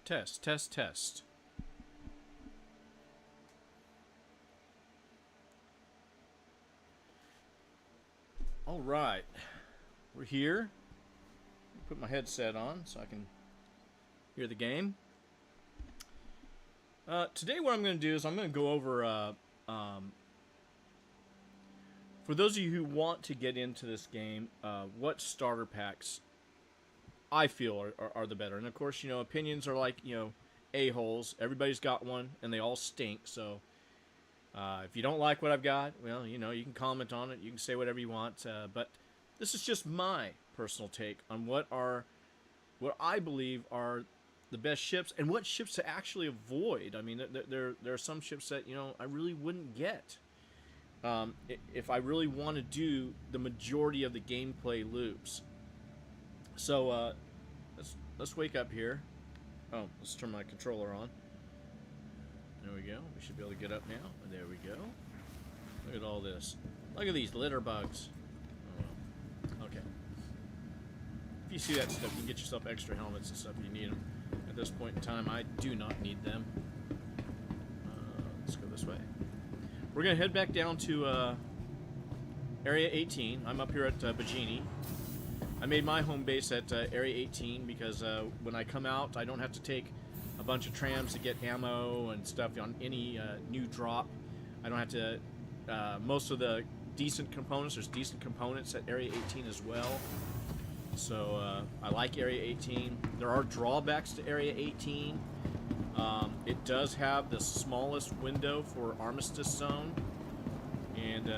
Test, test, test. All right, we're here. Put my headset on so I can hear the game. Today what I'm going to do is I'm going to go over, for those of you who want to get into this game, what starter packs I feel are the better. And of course, opinions are like, a-holes. Everybody's got one, and they all stink. So if you don't like what I've got, well, you can comment on it. You can say whatever you want. But this is just my personal take on what I believe are the best ships and what ships to actually avoid. I mean, there are some ships that, I really wouldn't get if I really want to do the majority of the gameplay loops. So let's wake up here. Oh, let's turn my controller on. There we go. We should be able to get up now. There we go. Look at all this. Look at these litter bugs. Oh, well. Okay. If you see that stuff, you can get yourself extra helmets and stuff if you need them. At this point in time, I do not need them. Let's go this way. We're going to head back down to Area 18. I'm up here at Bajini. I made my home base at Area 18 because when I come out, I don't have to take a bunch of trams to get ammo and stuff on any new drop. I don't have to... most of the decent components, there's decent components at Area 18 as well. So I like Area 18. There are drawbacks to Area 18. It does have the smallest window for Armistice Zone. And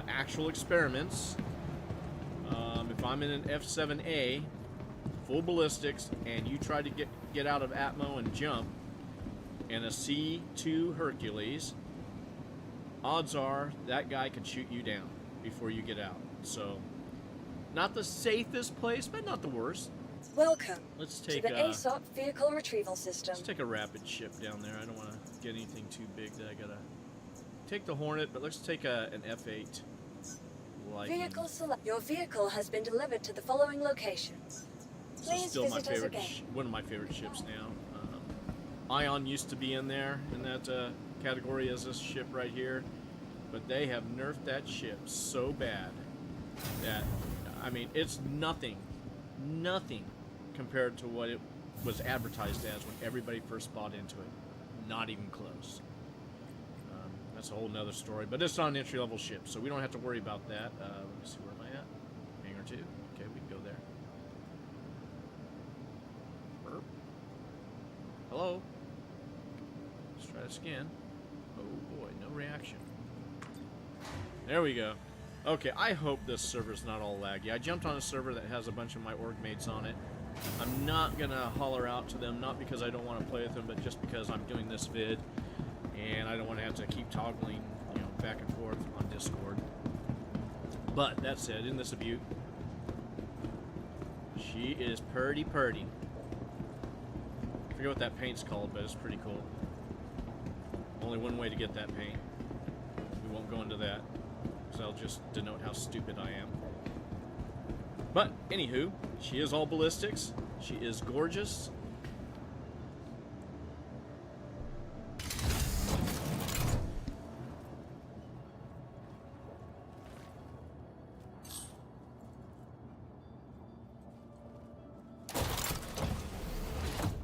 actual experiments... if I'm in an F7A, full ballistics, and you try to get out of Atmo and jump, in a C2 Hercules, odds are that guy can shoot you down before you get out. So, not the safest place, but not the worst. Welcome Let's take to the ASOP Vehicle Retrieval System. Let's take a rapid ship down there. I don't want to get anything too big that I gotta take the Hornet, but let's take an F8. Vehicle select. Your vehicle has been delivered to the following locations. This Please is still my visit us favorite, again. one of my favorite ships now. Ion used to be in there in that category as this ship right here, but they have nerfed that ship so bad that, I mean, it's nothing compared to what it was advertised as when everybody first bought into it. Not even close. That's a whole nother story, but it's not an entry-level ship, so we don't have to worry about that. Let me see, where am I at? Hangar 2? Okay, we can go there. Burp. Hello? Let's try this again. Oh boy, no reaction. There we go. Okay, I hope this server's not all laggy. I jumped on a server that has a bunch of my org mates on it. I'm not gonna holler out to them, not because I don't want to play with them, but just because I'm doing this vid. And I don't want to have to keep toggling, back and forth on Discord. But that said, isn't this a beaut? She is purdy. I forget what that paint's called, but it's pretty cool. Only one way to get that paint. We won't go into that, because that'll just denote how stupid I am. But, anywho, she is all ballistics. She is gorgeous.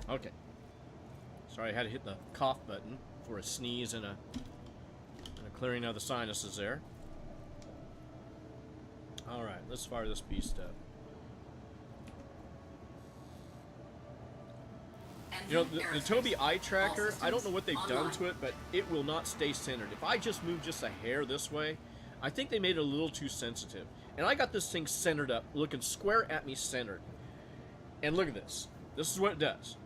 Okay. Sorry, I had to hit the cough button for a sneeze and a clearing of the sinuses there. Alright, let's fire this beast up. The Tobii eye tracker, I don't know what they've done to it, but it will not stay centered. If I just move just a hair this way, I think they made it a little too sensitive. And I got this thing centered up, looking square at me centered. And look at this. This is what it does.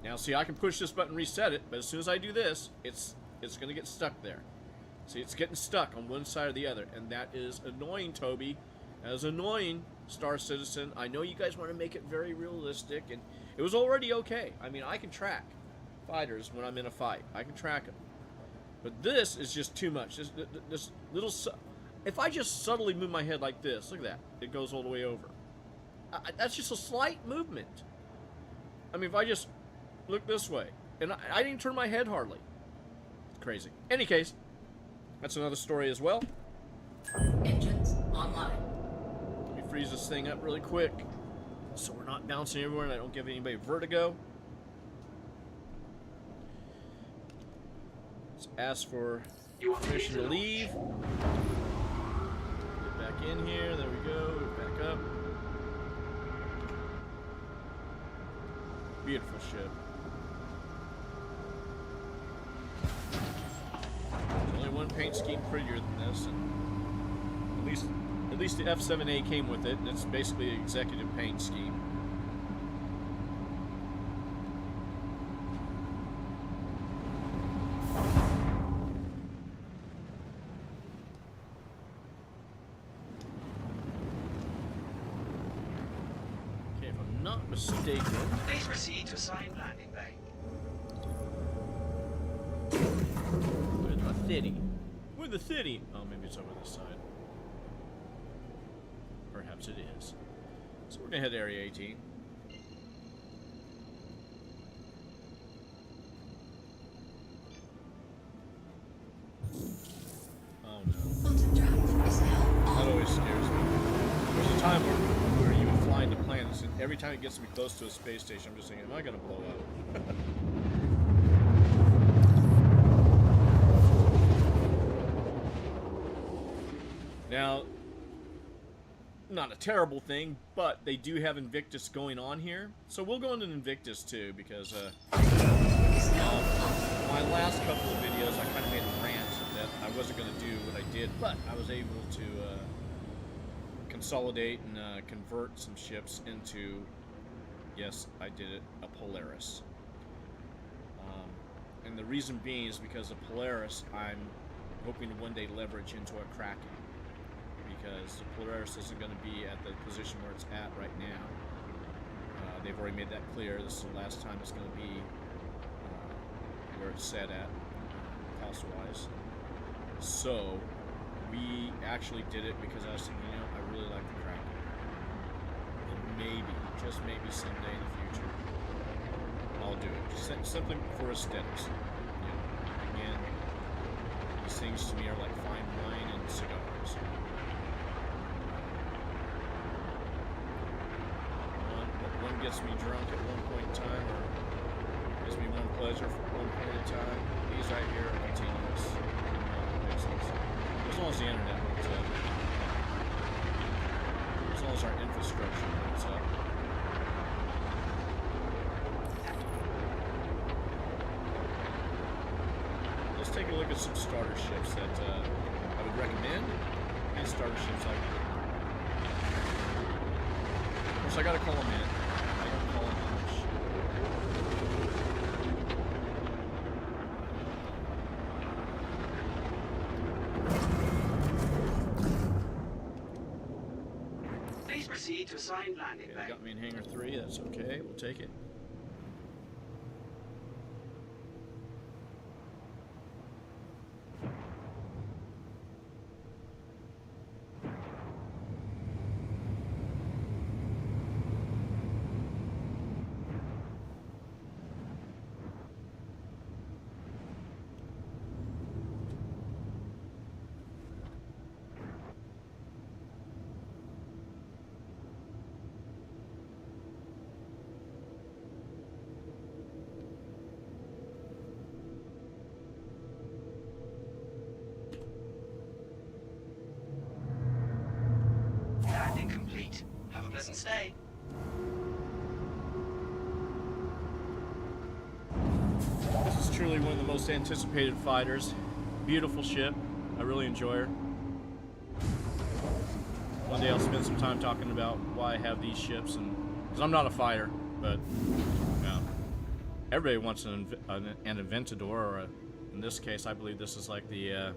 Now, see, I can push this button and reset it, but as soon as I do this, it's going to get stuck there. See, it's getting stuck on one side or the other, and that is annoying, Tobii. That is annoying, Star Citizen. I know you guys want to make it very realistic, and it was already okay. I mean, I can track fighters when I'm in a fight. I can track them. But this is just too much. This little... If I just subtly move my head like this, look at that. It goes all the way over. That's just a slight movement. I mean, if I just look this way, and I didn't turn my head hardly. It's crazy. Any case, that's another story as well. Engines online. Let me freeze this thing up really quick so we're not bouncing everywhere and I don't give anybody vertigo. Let's ask for permission to leave. Get back in here. There we go. Back up. Beautiful ship. There's only one paint scheme prettier than this, and at least the F7A came with it, and it's basically an executive paint scheme. Okay, if I'm not mistaken. Please proceed to assigned landing bay. Where's the city? Where's the city? Oh, maybe it's over this side. Perhaps it is. So we're gonna head to Area 18. Oh no. Quantum drive is now That on. always scares me. There's a time where you would fly into planets, and every time it gets me close to a space station, I'm just thinking, am I gonna blow up? Now, not a terrible thing, but they do have Invictus going on here. So we'll go into Invictus too, because Is now on. my last couple of videos I kind of made a rant that I wasn't going to do what I did, but I was able to consolidate and convert some ships into, yes, I did it, a Polaris. And the reason being is because a Polaris I'm hoping to one day leverage into a Kraken. Because the Polaris isn't going to be at the position where it's at right now. They've already made that clear. This is the last time it's going to be where it's set at, cost-wise. So, we actually did it because I was thinking, you know, I really like the Kraken. And maybe, just maybe someday in the future, I'll do it. Just simply for aesthetics. You know, again, these things to me are like fine wine and cigars. One gets me drunk at one point in time, or gives me one pleasure for one point in time. These right here are continuous. As long as the internet holds up. As long as our infrastructure holds up. Let's take a look at some starter ships that I would recommend, and starter ships I would. Of course, I gotta call them in. I don't call them much. Please proceed to assigned landing Okay, bay. they got me in Hangar 3. That's okay. We'll take it. Landing complete. Have a pleasant stay. This is truly one of the most anticipated fighters. Beautiful ship. I really enjoy her. One day I'll spend some time talking about why I have these ships, and because I'm not a fighter, but everybody wants an Aventador, or in this case, I believe this is like the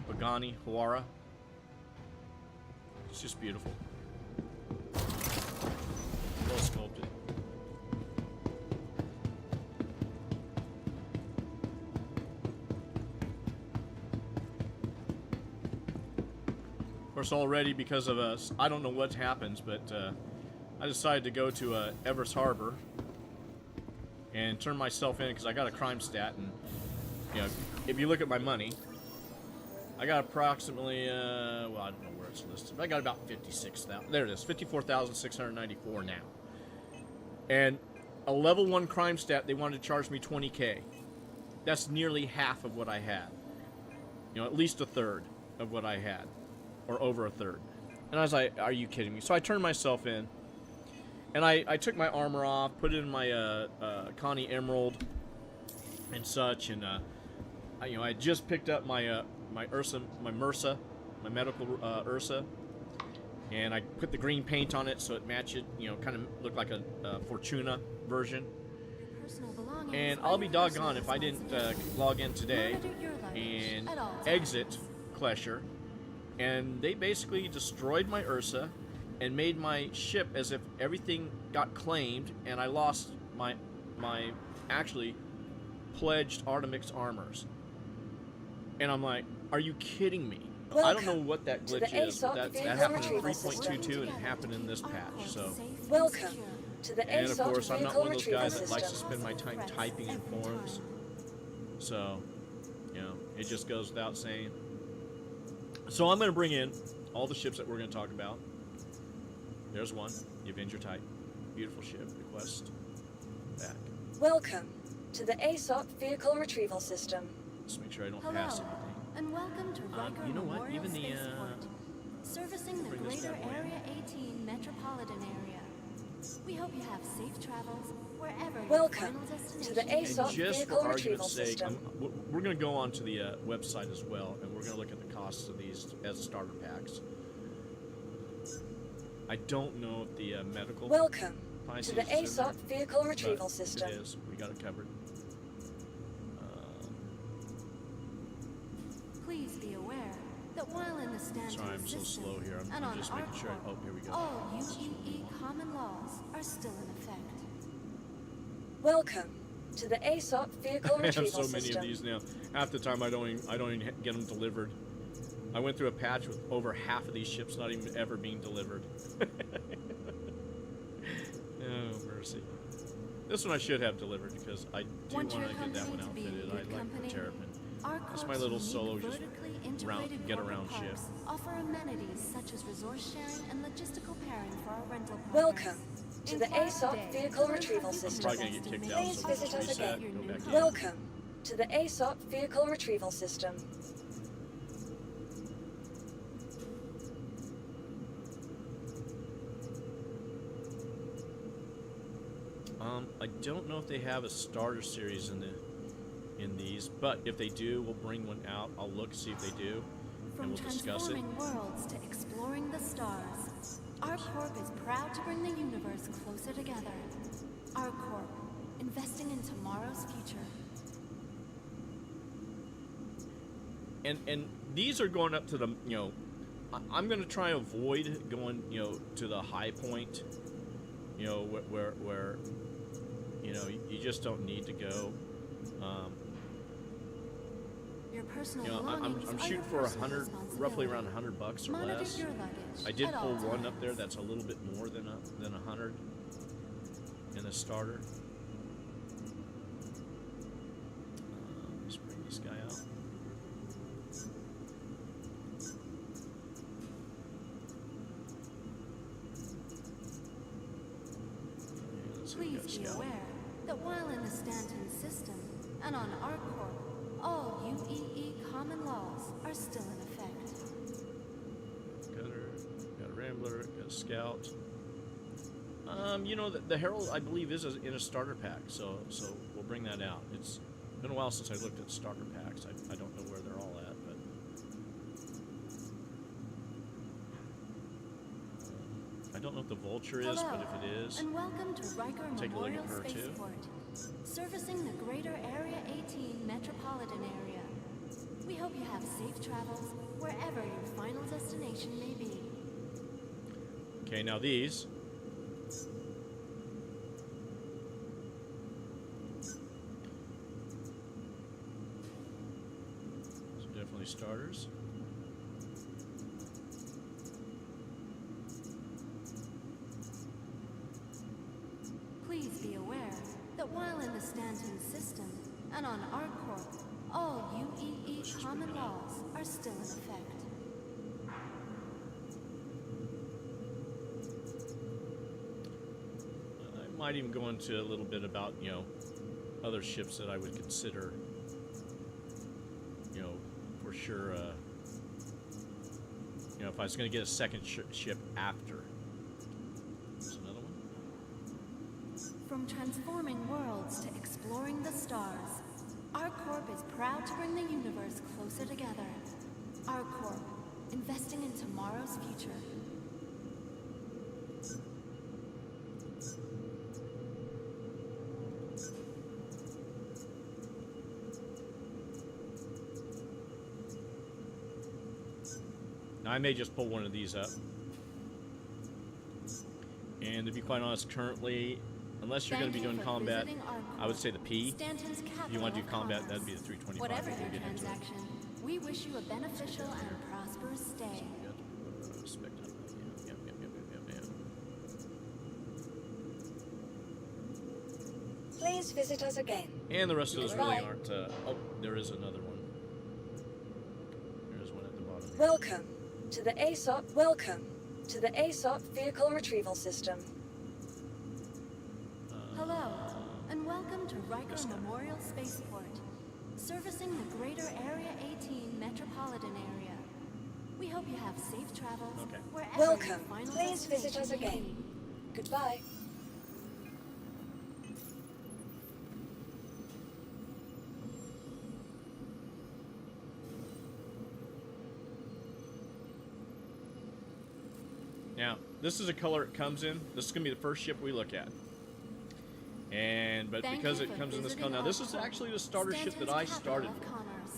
Pagani Huara. It's just beautiful. Well sculpted. Of course, already because of us, I don't know what happens, but I decided to go to Everest Harbor and turn myself in because I got a crime stat, and you know, if you look at my money, I got approximately well, I don't know where it's listed, but I got about 56,000. There it is, 54,694 now. And a level 1 crime stat, they wanted to charge me 20K. That's nearly half of what I had. You know, at least a third of what I had, or over a third. And I was like, are you kidding me? So I turned myself in, and I took my armor off, put it in my Connie Emerald and such, and you know, I just picked up my my MRSA, my medical Ursa, and I put the green paint on it so it matched it, you know, kind of looked like a Fortuna version. And I'll be doggone if I didn't log in today and exit Klesher, and they basically destroyed my Ursa and made my ship as if everything got claimed, and I lost my actually pledged Artemix armors. And I'm like, are you kidding me? I don't know what that glitch is, but that happened in 3.22 and it happened in this patch. So, Welcome to the and of ASOP course, I'm not vehicle one of those retrieval guys that likes to system. spend my time typing in forums. So, you know, it just goes without saying. So I'm going to bring in all the ships that we're going to talk about. There's one, the Avenger Titan. Beautiful ship. Request back. Welcome to the ASOP vehicle retrieval system. Just make sure I don't Hello, pass anything. and welcome to Riker You know what? Memorial Even the, Spaceport, servicing the bring this greater bad boy in. Area 18 metropolitan area. We hope you have safe travels wherever your Welcome final to the destination ASOP And just for vehicle retrieval argument's sake, system. we're going to go on to the website as well, and we're going to look at the costs of these as starter packs. I don't know if the medical Welcome Pisces to the is in ASOP there, vehicle but retrieval if system. it is, we got it covered. Please be aware that while in the Stanton Sorry, I'm so system slow here. and I'm on just our making sure. core, Oh, here we go. all UEE common laws are still in effect. Welcome to the ASOP vehicle I have retrieval so many system. of these now. Half the time I don't even get them delivered. I went through a patch with over half of these ships not even ever being delivered. Oh, mercy. This one I should have delivered because I do want Want to your get that company one to be in outfitted. good I like company? the Terrapin. Our That's my corp's little unique solo just vertically integrated get corporate around ship. parks offer amenities such as resource sharing and logistical pairing for our rental partners. Welcome to the Inquire ASOP today vehicle to learn retrieval how you can system. Probably gonna get kicked out, Please so we'll visit just us reset, again. go back in. Welcome to the ASOP vehicle retrieval system. I don't know if they have a starter series in these, but if they do, we'll bring one out. I'll look, see if they do, and From we'll discuss it. transforming worlds to exploring the stars, our corp is proud to bring the universe closer together. Our corp, investing in tomorrow's future. And these are going up to the, you know, I'm going to try and avoid going, you know, to the high point, you know, where you know, you just don't need to go. Your personal You know, belongings I'm are shooting your for personal roughly around responsibility. $100 or Monitor less. your luggage I did at pull all one up there times. that's a little bit more than 100 in the starter. Let's bring this guy out. Yeah, let's see, we got a Please be scout. aware that while in the Stanton system and on our corp, all UEE common laws are still in effect. Gunner, got a Rambler, got a Scout. You know, the Herald, I believe, is in a starter pack, so we'll bring that out. It's been a while since I looked at starter packs. I don't know where they're all at, but I don't know if the Vulture is, but if it is, and welcome to Riker take a look Memorial at her, too. Spaceport, servicing the greater Area 18 metropolitan area. We hope you have safe travels wherever your final destination may be. okay, now these. These are definitely starters. Please be aware that while in the Stanton system and on ArcCorp, all UEE common laws are still in effect. I might even go into a little bit about, you know, other ships that I would consider, you know, for sure, you know, if I was going to get a second ship after. There's another one. From transforming worlds to exploring the stars, ArcCorp is proud to bring the universe closer together. ArcCorp, investing in tomorrow's future. Now, I may just pull one of these up. And to be quite honest, currently, unless you're going to be doing combat, I would say the P. If you want to do combat, that'd be the 325. Whatever We'll your get into it. transaction, we wish you a beneficial and prosperous stay. Please visit us again. And the rest of those really Goodbye. aren't. Oh, there is another one. There's one at the bottom. Welcome to the ASOP. Welcome to the ASOP Vehicle Retrieval System. Hello, and welcome to Riker Memorial Spaceport, servicing the greater Area 18 metropolitan area. We hope you have safe travels Okay. wherever Welcome. your final Please visit us destination may again. be. Goodbye. Now, this is a color it comes in. This is going to be the first ship we look at. But Thank because you it for comes in this visiting color, now this is ArcCorp, actually the starter ship that Stanton's I capital started of with. commerce.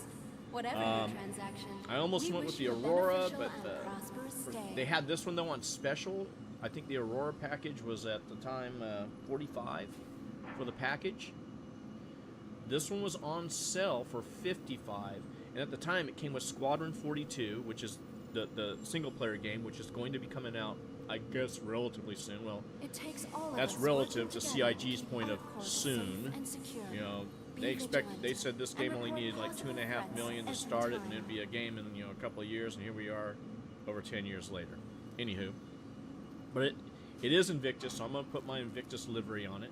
Whatever your transaction, I almost we went wish with the you a Aurora, beneficial but and prosperous stay. they had this one though on special. I think the Aurora package was at the time $45 for the package. This one was on sale for $55, and at the time it came with Squadron 42, which is the single player game, which is going to be coming out, I guess, relatively soon. Well, It takes all of that's us relative to working together CIG's to keep point of ArcCorp safe soon. and secure. You know, Be they vigilant said this and game only report needed like possible $2.5 threats million to every start it, and time. it'd be a game in, you know, a couple of years, and here we are, over 10 years later. Anywho, but it is Invictus, so I'm gonna put my Invictus livery on it.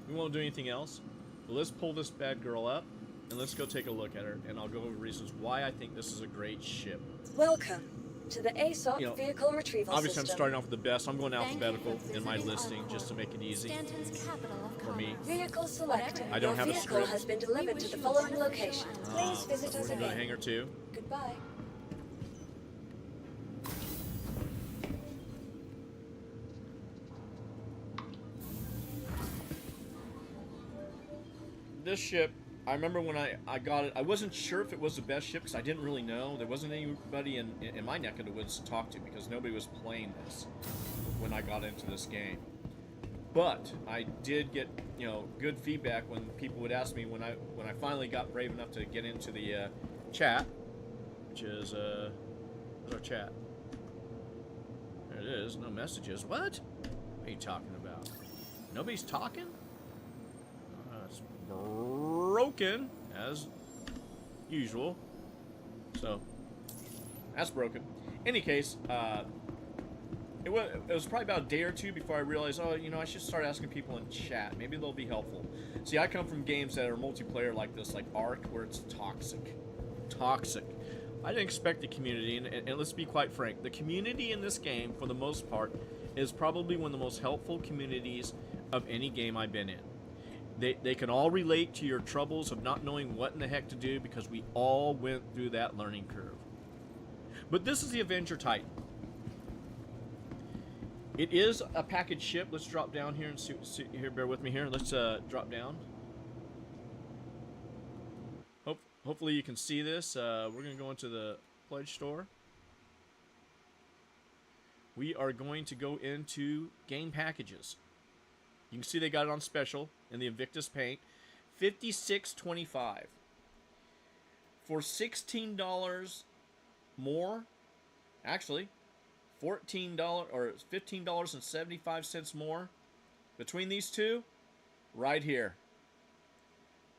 We won't do anything else. But let's pull this bad girl up, and let's go take a look at her, and I'll go over reasons why I think this is a great ship. Welcome to the ASOP You know, Vehicle Retrieval Obviously, I'm System. starting off with the best. I'm going Thank you for alphabetical in my visiting listing ArcCorp, just to make it easy. Stanton's capital of for me. commerce. Vehicle selected. I don't Your have a vehicle script. has been We delivered wish to the you a following beneficial location. and Please visit We're us going to again. Hangar 2. Goodbye. This ship, I remember when I got it, I wasn't sure if it was the best ship because I didn't really know. There wasn't anybody in my neck of the woods to talk to because nobody was playing this when I got into this game. But I did get, you know, good feedback when people would ask me when I finally got brave enough to get into the chat, which is where's our chat? There it is. No messages. What are you talking about? Nobody's talking? It's broken as usual. So that's broken. Any case, it was probably about a day or two before I realized, oh, you know, I should start asking people in chat. Maybe they'll be helpful. See, I come from games that are multiplayer like this, like Ark, where it's toxic. Toxic. I didn't expect the community, and let's be quite frank, the community in this game, for the most part, is probably one of the most helpful communities of any game I've been in. They can all relate to your troubles of not knowing what in the heck to do because we all went through that learning curve. But this is the Avenger Titan. It is a package ship. Let's drop down here and see here. Bear with me here. Let's drop down. Hopefully you can see this. We're going to go into the pledge store. We are going to go into game packages. You can see they got it on special in the Invictus paint. $56.25. For $16 more, actually, $14 or $15.75 more, Between these two, right here.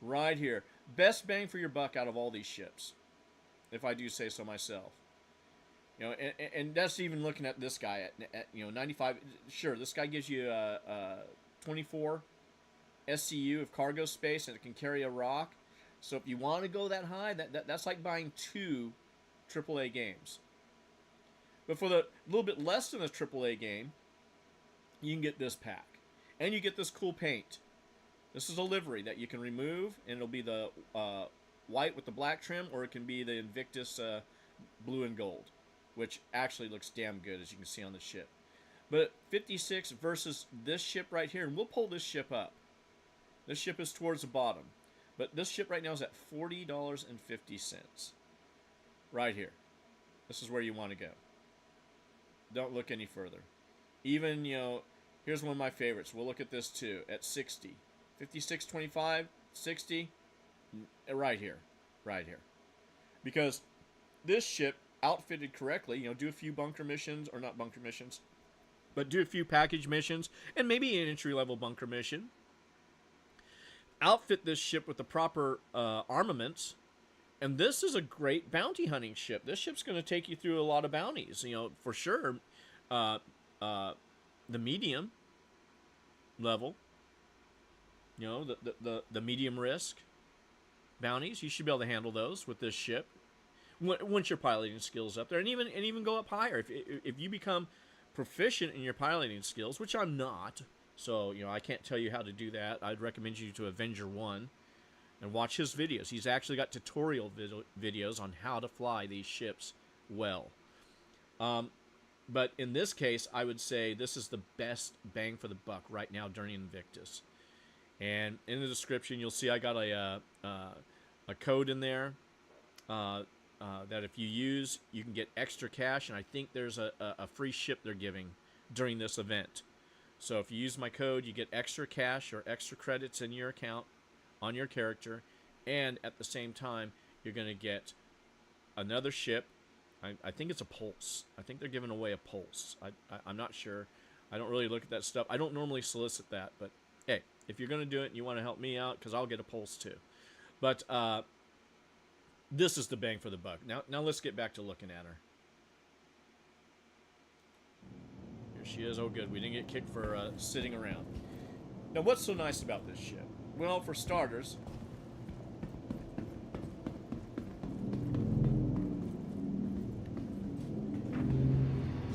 Right here. Best bang for your buck out of all these ships, if I do say so myself. You know, and that's even looking at this guy at 95. Sure, this guy gives you 24 SCU of cargo space, and it can carry a rock. So if you want to go that high, that's like buying 2 AAA games. But for the little bit less than a AAA game, you can get this pack, and you get this cool paint. This is a livery that you can remove, and it'll be the white with the black trim, or it can be the Invictus blue and gold, which actually looks damn good, as you can see on the ship. But 56 versus this ship right here, and we'll pull this ship up. This ship is towards the bottom, but this ship right now is at $40.50. Right here. This is where you want to go. Don't look any further. Even, here's one of my favorites. We'll look at this too, at 60. 56.25, 60, right here. Right here. Because this ship, outfitted correctly, do a few bunker missions, or not bunker missions, but do a few package missions, and maybe an entry-level bunker mission. Outfit this ship with the proper armaments, and this is a great bounty hunting ship. This ship's going to take you through a lot of bounties, for sure. The medium level, the medium risk bounties, you should be able to handle those with this ship. Once your piloting skills up there, and even go up higher. If you become proficient in your piloting skills, which I'm not, so I can't tell you how to do that. I'd recommend you to Avenger 1 and watch his videos. He's actually got tutorial videos on how to fly these ships well. But in this case, I would say this is the best bang for the buck right now during Invictus. And in the description, you'll see I got a code in there. That if you use, you can get extra cash, and I think there's a free ship they're giving during this event. So if you use my code, you get extra cash or extra credits in your account on your character, and at the same time, you're going to get another ship. I think it's a Pulse. I think they're giving away a Pulse. I'm not sure. I don't really look at that stuff. I don't normally solicit that, but hey, if you're going to do it and you want to help me out, because I'll get a Pulse too. But this is the bang for the buck. Now let's get back to looking at her. Here she is. Oh, good. We didn't get kicked for sitting around. Now, what's so nice about this ship? Well, for starters,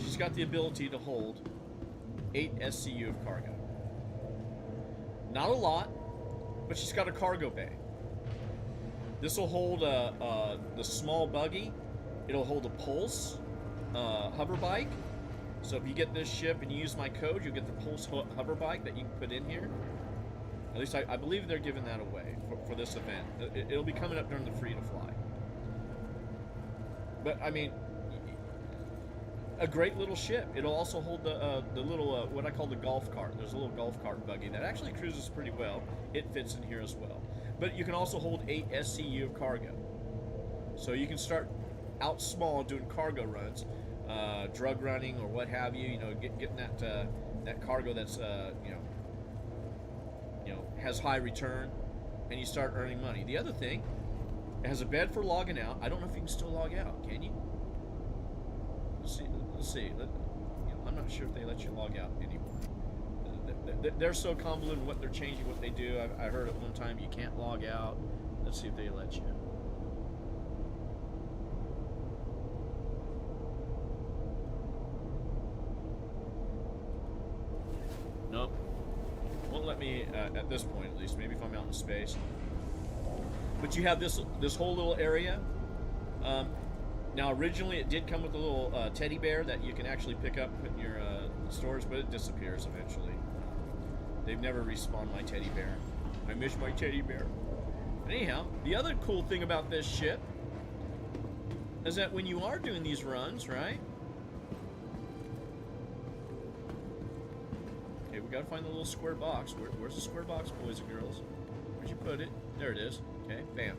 she's got the ability to hold 8 SCU of cargo. Not a lot, but she's got a cargo bay. This will hold the small buggy. It'll hold a Pulse hover bike. So if you get this ship and you use my code, you'll get the Pulse hover bike that you can put in here. At least I believe they're giving that away for this event. It'll be coming up during the free to fly. But I mean, a great little ship. It'll also hold the little what I call the golf cart. There's a little golf cart buggy that actually cruises pretty well. It fits in here as well. But you can also hold 8 SCU of cargo. So you can start out small doing cargo runs, drug running or what have you. Getting that cargo that's has high return, and you start earning money. The other thing, it has a bed for logging out. I don't know if you can still log out. Can you? Let's see. I'm not sure if they let you log out anymore. They're so convoluted in what they're changing, what they do. I heard at one time you can't log out. Let's see if they let you. Nope. Won't let me at this point, at least. Maybe if I'm out in space. But you have this whole little area. Now, originally it did come with a little teddy bear that you can actually pick up, put in your storage, but it disappears eventually. They've never respawned my teddy bear. I miss my teddy bear. But anyhow, the other cool thing about this ship is that when you are doing these runs, right? Okay, we gotta find the little square box. Where's the square box, boys and girls? Where'd you put it? There it is. Okay, bam.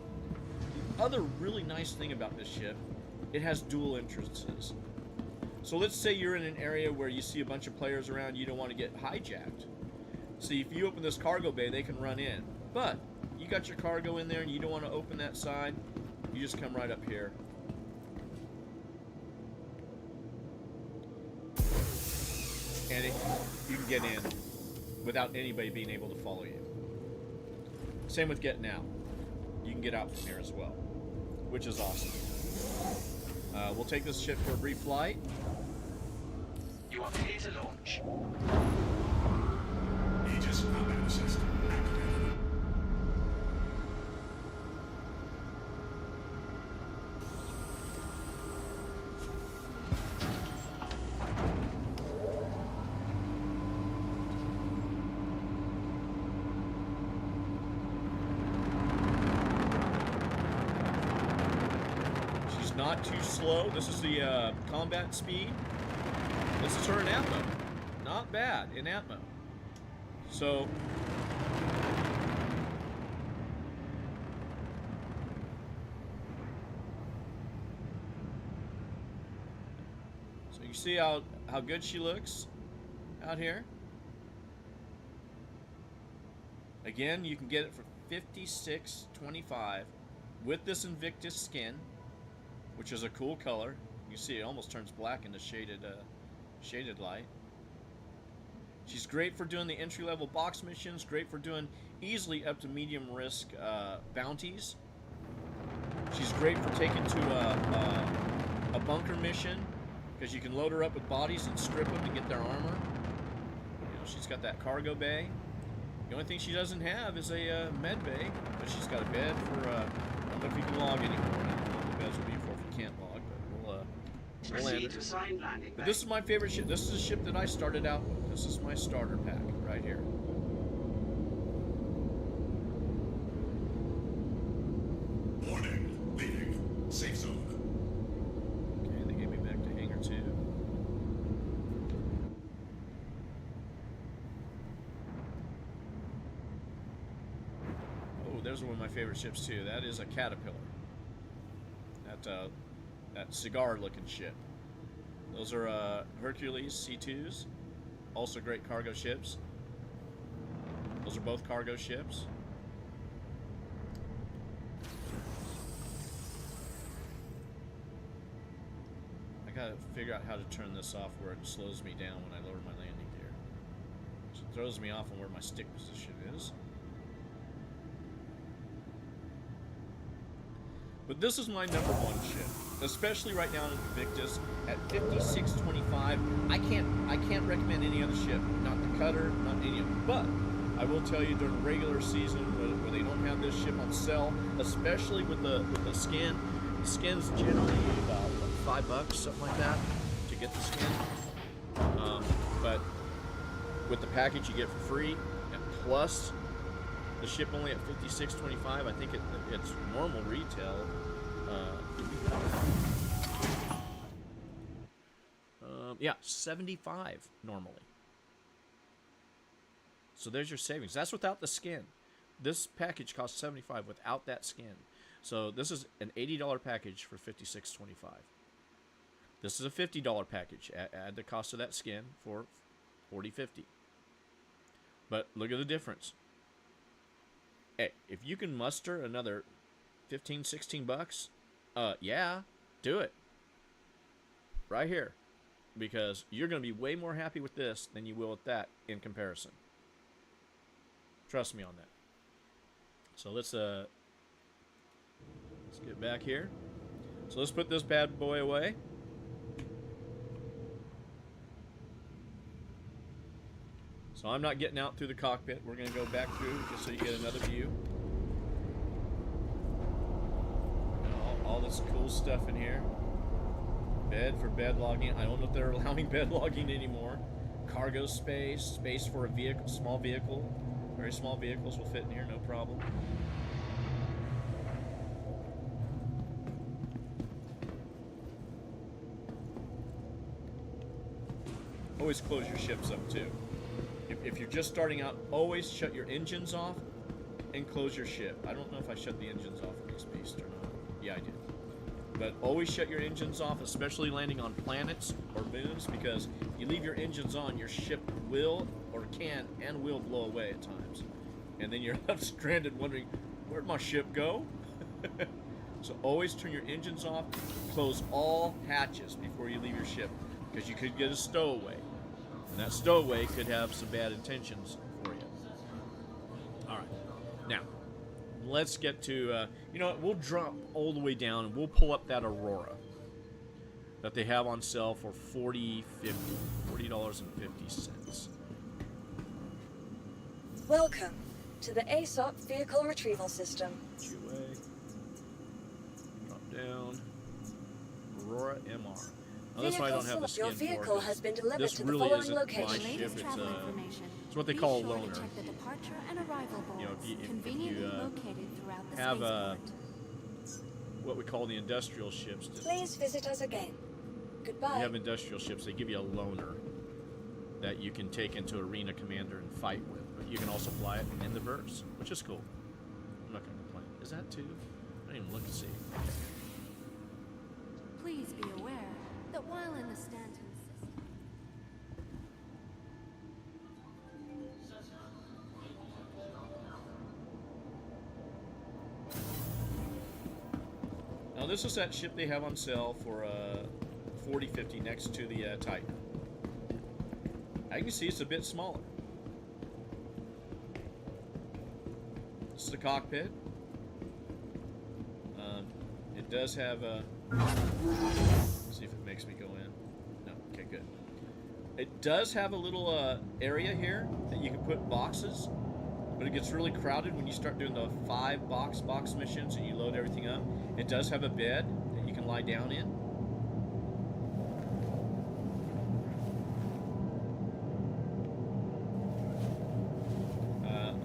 The other really nice thing about this ship, it has dual entrances. So let's say you're in an area where you see a bunch of players around, you don't want to get hijacked. See, if you open this cargo bay, they can run in. But you got your cargo in there and you don't want to open that side, you just come right up here. And you can get in without anybody being able to follow you. Same with getting out. You can get out from here as well, which is awesome. We'll take this ship for a brief flight. You are clear to launch. Aegis combat system activated. She's not too slow. This is the combat speed. This is her in Atmo. Not bad in Atmo. So you see how good she looks out here. Again, you can get it for $56.25 with this Invictus skin, which is a cool color. You see, it almost turns black in the shaded light. She's great for doing the entry-level box missions, great for doing easily up to medium risk bounties. She's great for taking to a bunker mission, because you can load her up with bodies and strip them to get their armor. You know, she's got that cargo bay. The only thing she doesn't have is a med bay, but she's got a bed for, I don't know if you can log anymore. I don't know what the beds will be for if you can't log, but we'll land Proceed her. to assigned landing bay. But this is my favorite ship. This is a ship that I started out with. This is my starter pack right here. Warning, leaving safe zone. Okay, they gave me back to hangar 2. Oh, there's one of my favorite ships too. That is a Caterpillar. That cigar-looking ship. Those are Hercules C2s. Also great cargo ships. Those are both cargo ships. I gotta figure out how to turn this off where it slows me down when I lower my landing gear. It throws me off on where my stick position is. But this is my number one ship, especially right now in Invictus at $56.25. I can't recommend any other ship, not the Cutter, not any of them. But I will tell you during regular season where they don't have this ship on sale, especially with the skin. The skin's generally about what, $5, something like that, to get the skin. But with the package you get for free, and plus the ship only at $56.25. I think it's normal retail. Yeah, $75 normally. So there's your savings. That's without the skin. This package costs $75 without that skin. So this is an $80 package for $56.25. This is a $50 package. Add the cost of that skin for $40.50. But look at the difference. Hey, if you can muster another $15-16, yeah, do it. Right here. Because you're going to be way more happy with this than you will with that in comparison. Trust me on that. So let's get back here. So let's put this bad boy away. So I'm not getting out through the cockpit. We're going to go back through just so you get another view. All this cool stuff in here. Bed for bed logging. I don't know if they're allowing bed logging anymore. Cargo space. Space for a vehicle, small vehicle. Very small vehicles will fit in here, no problem. Always close your ships up too. If you're just starting out, always shut your engines off and close your ship. I don't know if I shut the engines off in this beast or not. Yeah, I did. But always shut your engines off, especially landing on planets or moons, because if you leave your engines on, your ship will or can and will blow away at times. And then you're left stranded wondering, where'd my ship go? So always turn your engines off, close all hatches before you leave your ship, because you could get a stowaway. And that stowaway could have some bad intentions for you. Alright, now, let's get to, you know what, we'll drop all the way down and we'll pull up that Aurora that they have on sale for $40.50. Welcome to the ASOP Vehicle Retrieval System. QA. Drop down. Aurora MR. Now, this one I don't have the skin Your vehicle for. has been delivered This to the really following isn't my location. ship. Latest It's, travel information. it's what they Be call a sure to loaner. check the departure and arrival boards, You know, if you conveniently located throughout the have spaceport. what we call the industrial ships. Please visit us again. Goodbye. You have industrial ships, they give you a loaner that you can take into Arena Commander and fight with. But you can also fly it in the verse, which is cool. I'm not going to complain. Is that too? I didn't even look to see. Please be aware that while in the Stanton system, Now this is that ship they have on sale for $40.50 next to the Titan. I can see it's a bit smaller. This is the cockpit. It does have a... Let's see if it makes me go in. No, okay, good. It does have a little area here that you can put boxes, but it gets really crowded when you start doing the 5 box missions and you load everything up. It does have a bed that you can lie down in.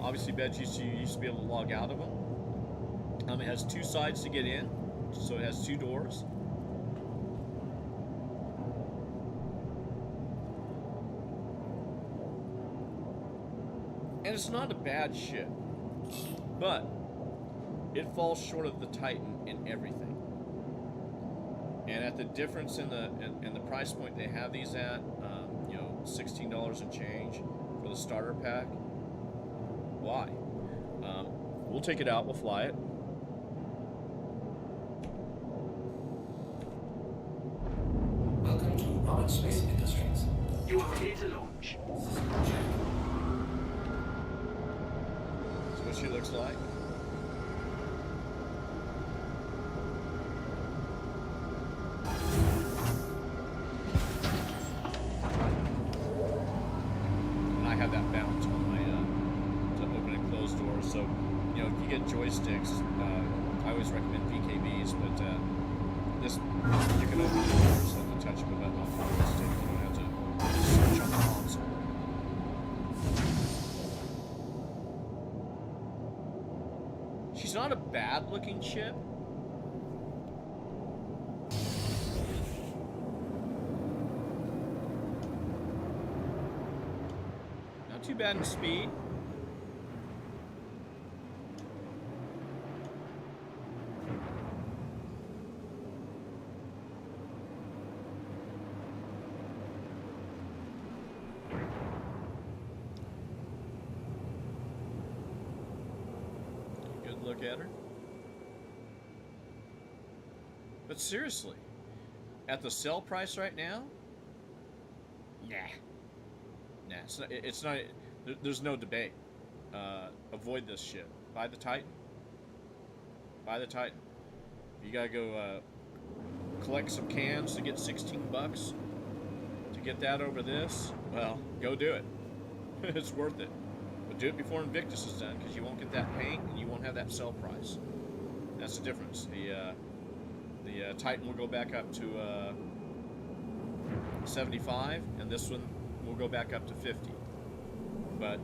Obviously, beds you used to be able to log out of them. It has 2 sides to get in, so it has 2 doors. And it's not a bad ship, but it falls short of the Titan in everything. And at the difference in the price point they have these at, you know, $16 and change for the starter pack. Why? We'll take it out. We'll fly it. Welcome to Roberts Space Industries. You are clear to launch. System check. That's what she looks like. And I have that bounce on my to open and close doors. So, you know, if you get joysticks, I always recommend VKBs, but this you can open the doors at the touch of a button off the joystick. You don't have to search on the console. She's not a bad-looking ship. Not too bad in speed. Good look at her. But seriously, at the sell price right now, nah, it's not. There's no debate. Avoid this shit. Buy the Titan. Buy the Titan. You gotta go collect some cans to get $16 to get that over this. Well, go do it. It's worth it. But do it before Invictus is done, because you won't get that paint and you won't have that sell price. That's the difference. The Titan will go back up to 75, and this one will go back up to 50. But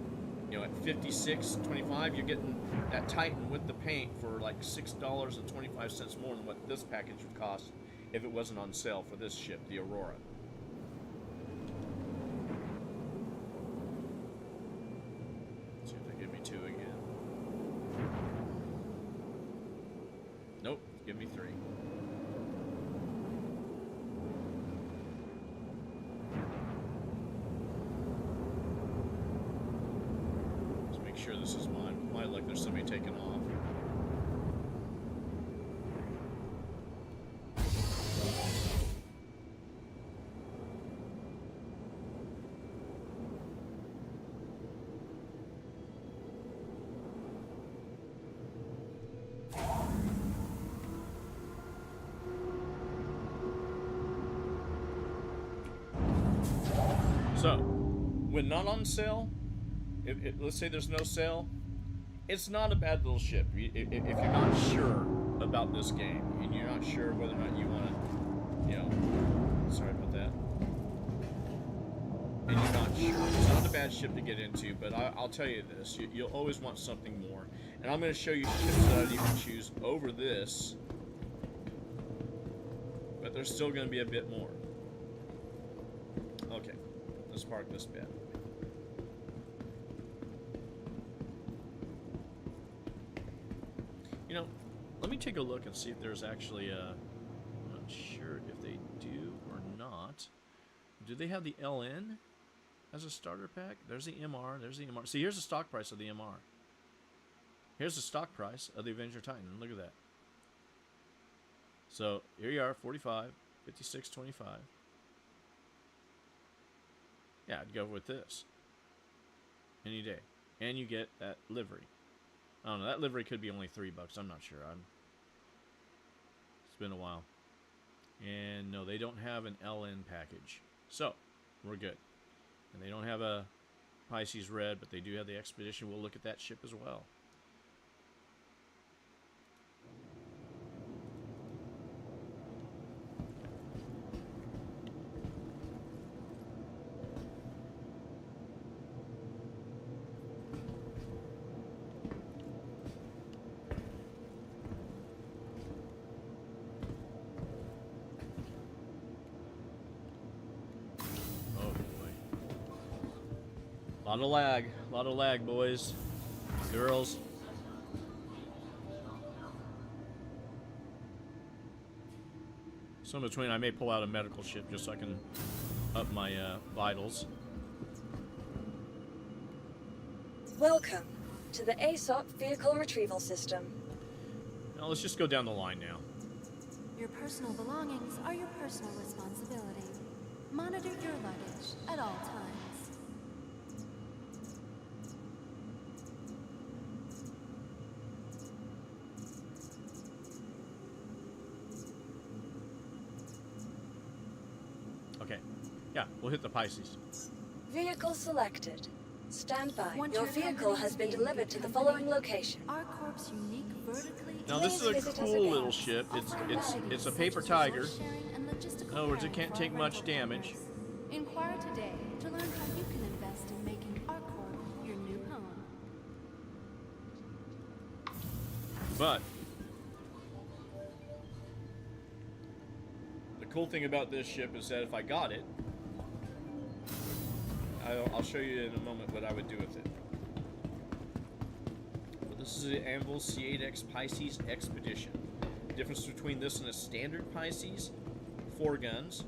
you know, at 56.25, you're getting that Titan with the paint for like $6.25 more than what this package would cost if it wasn't on sale for this ship, the Aurora. Let's see if they give me 2 again. Nope, give me 3. sure this is mine. Might look there's somebody taking off. So, when not on sale, let's say there's no sale, it's not a bad little ship. If you're not sure about this game, and you're not sure whether or not you want to, you know, sorry about that, and you're not sure, it's not a bad ship to get into, but I'll tell you this, you'll always want something more. And I'm going to show you ships that I'd even choose over this, but there's still going to be a bit more. Okay. Let's park this bed. You know, let me take a look and see if there's actually a... I'm not sure if they do or not. Do they have the LN as a starter pack? There's the MR. There's the MR. See, here's the stock price of the MR. Here's the stock price of the Avenger Titan. Look at that. So, here you are, 45, 56, 25. Yeah, I'd go with this any day, and you get that livery. I don't know. That livery could be only $3. I'm not sure. It's been a while. And no, they don't have an LN package, so we're good. And they don't have a Pisces Red, but they do have the Expedition. We'll look at that ship as well. A lot of lag, boys, girls. So in between, I may pull out a medical ship just so I can up my vitals. Welcome to the ASOP Vehicle Retrieval System. Now let's just go down the line now. Your personal belongings are your personal responsibility. Monitor your luggage at all times. Okay. Yeah, we'll hit the Pisces. Vehicle selected. Stand by. Once Your your vehicle company has been is delivered to the company, following location. Our corp's unique vertically. Now this is a Please visit us cool again. little ship. It's a paper tiger. In other words, it can't take much damage. Inquire today to learn how you can invest in making our corp your new home. But the cool thing about this ship is that if I got it, I'll show you in a moment what I would do with it. But this is the Anvil C8X Pisces Expedition. The difference between this and a standard Pisces, 4 guns,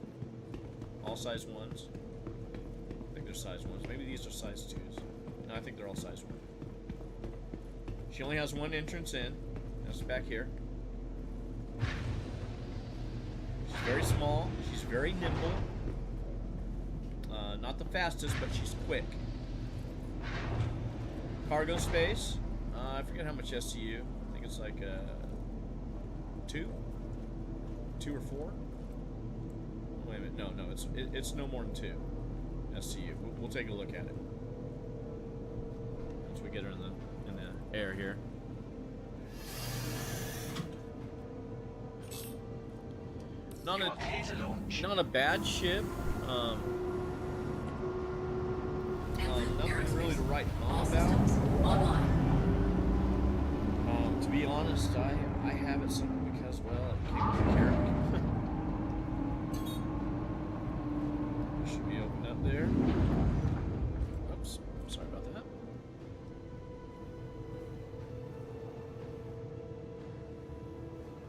all size 1s. I think they're size 1s. Maybe these are size 2s. No, I think they're all size 1. She only has 1 entrance in. That's back here. She's very small. She's very nimble. Not the fastest, but she's quick. Cargo space. I forget how much SCU. I think it's like 2 or 4. Wait a minute. No, it's no more than 2 SCU. We'll take a look at it once we get her in the air here. Not a bad ship. Nothing really to write home about. To be honest, I have it simply because, well, it came with a character. Should be opened up there. Oops, sorry about that.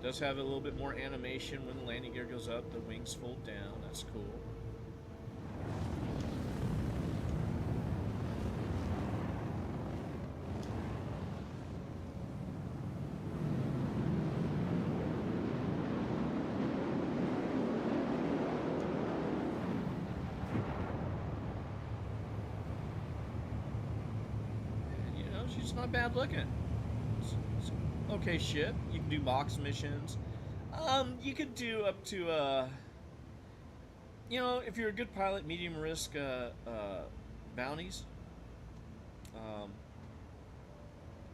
Does have a little bit more animation when the landing gear goes up, the wings fold down, that's cool. She's not bad looking. It's an okay ship. You can do box missions. You could do up to you know, if you're a good pilot, medium risk bounties.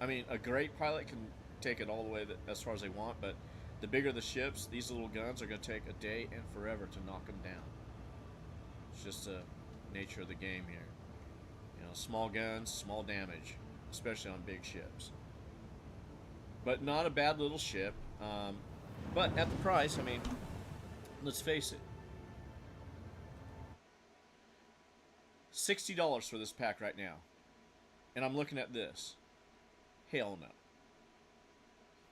I mean, a great pilot can take it all the way as far as they want, but the bigger the ships, these little guns are going to take a day and forever to knock them down. It's just the nature of the game here. You know, small guns, small damage, especially on big ships. But not a bad little ship. But at the price, I mean, let's face it. $60 for this pack right now. And I'm looking at this. Hell no.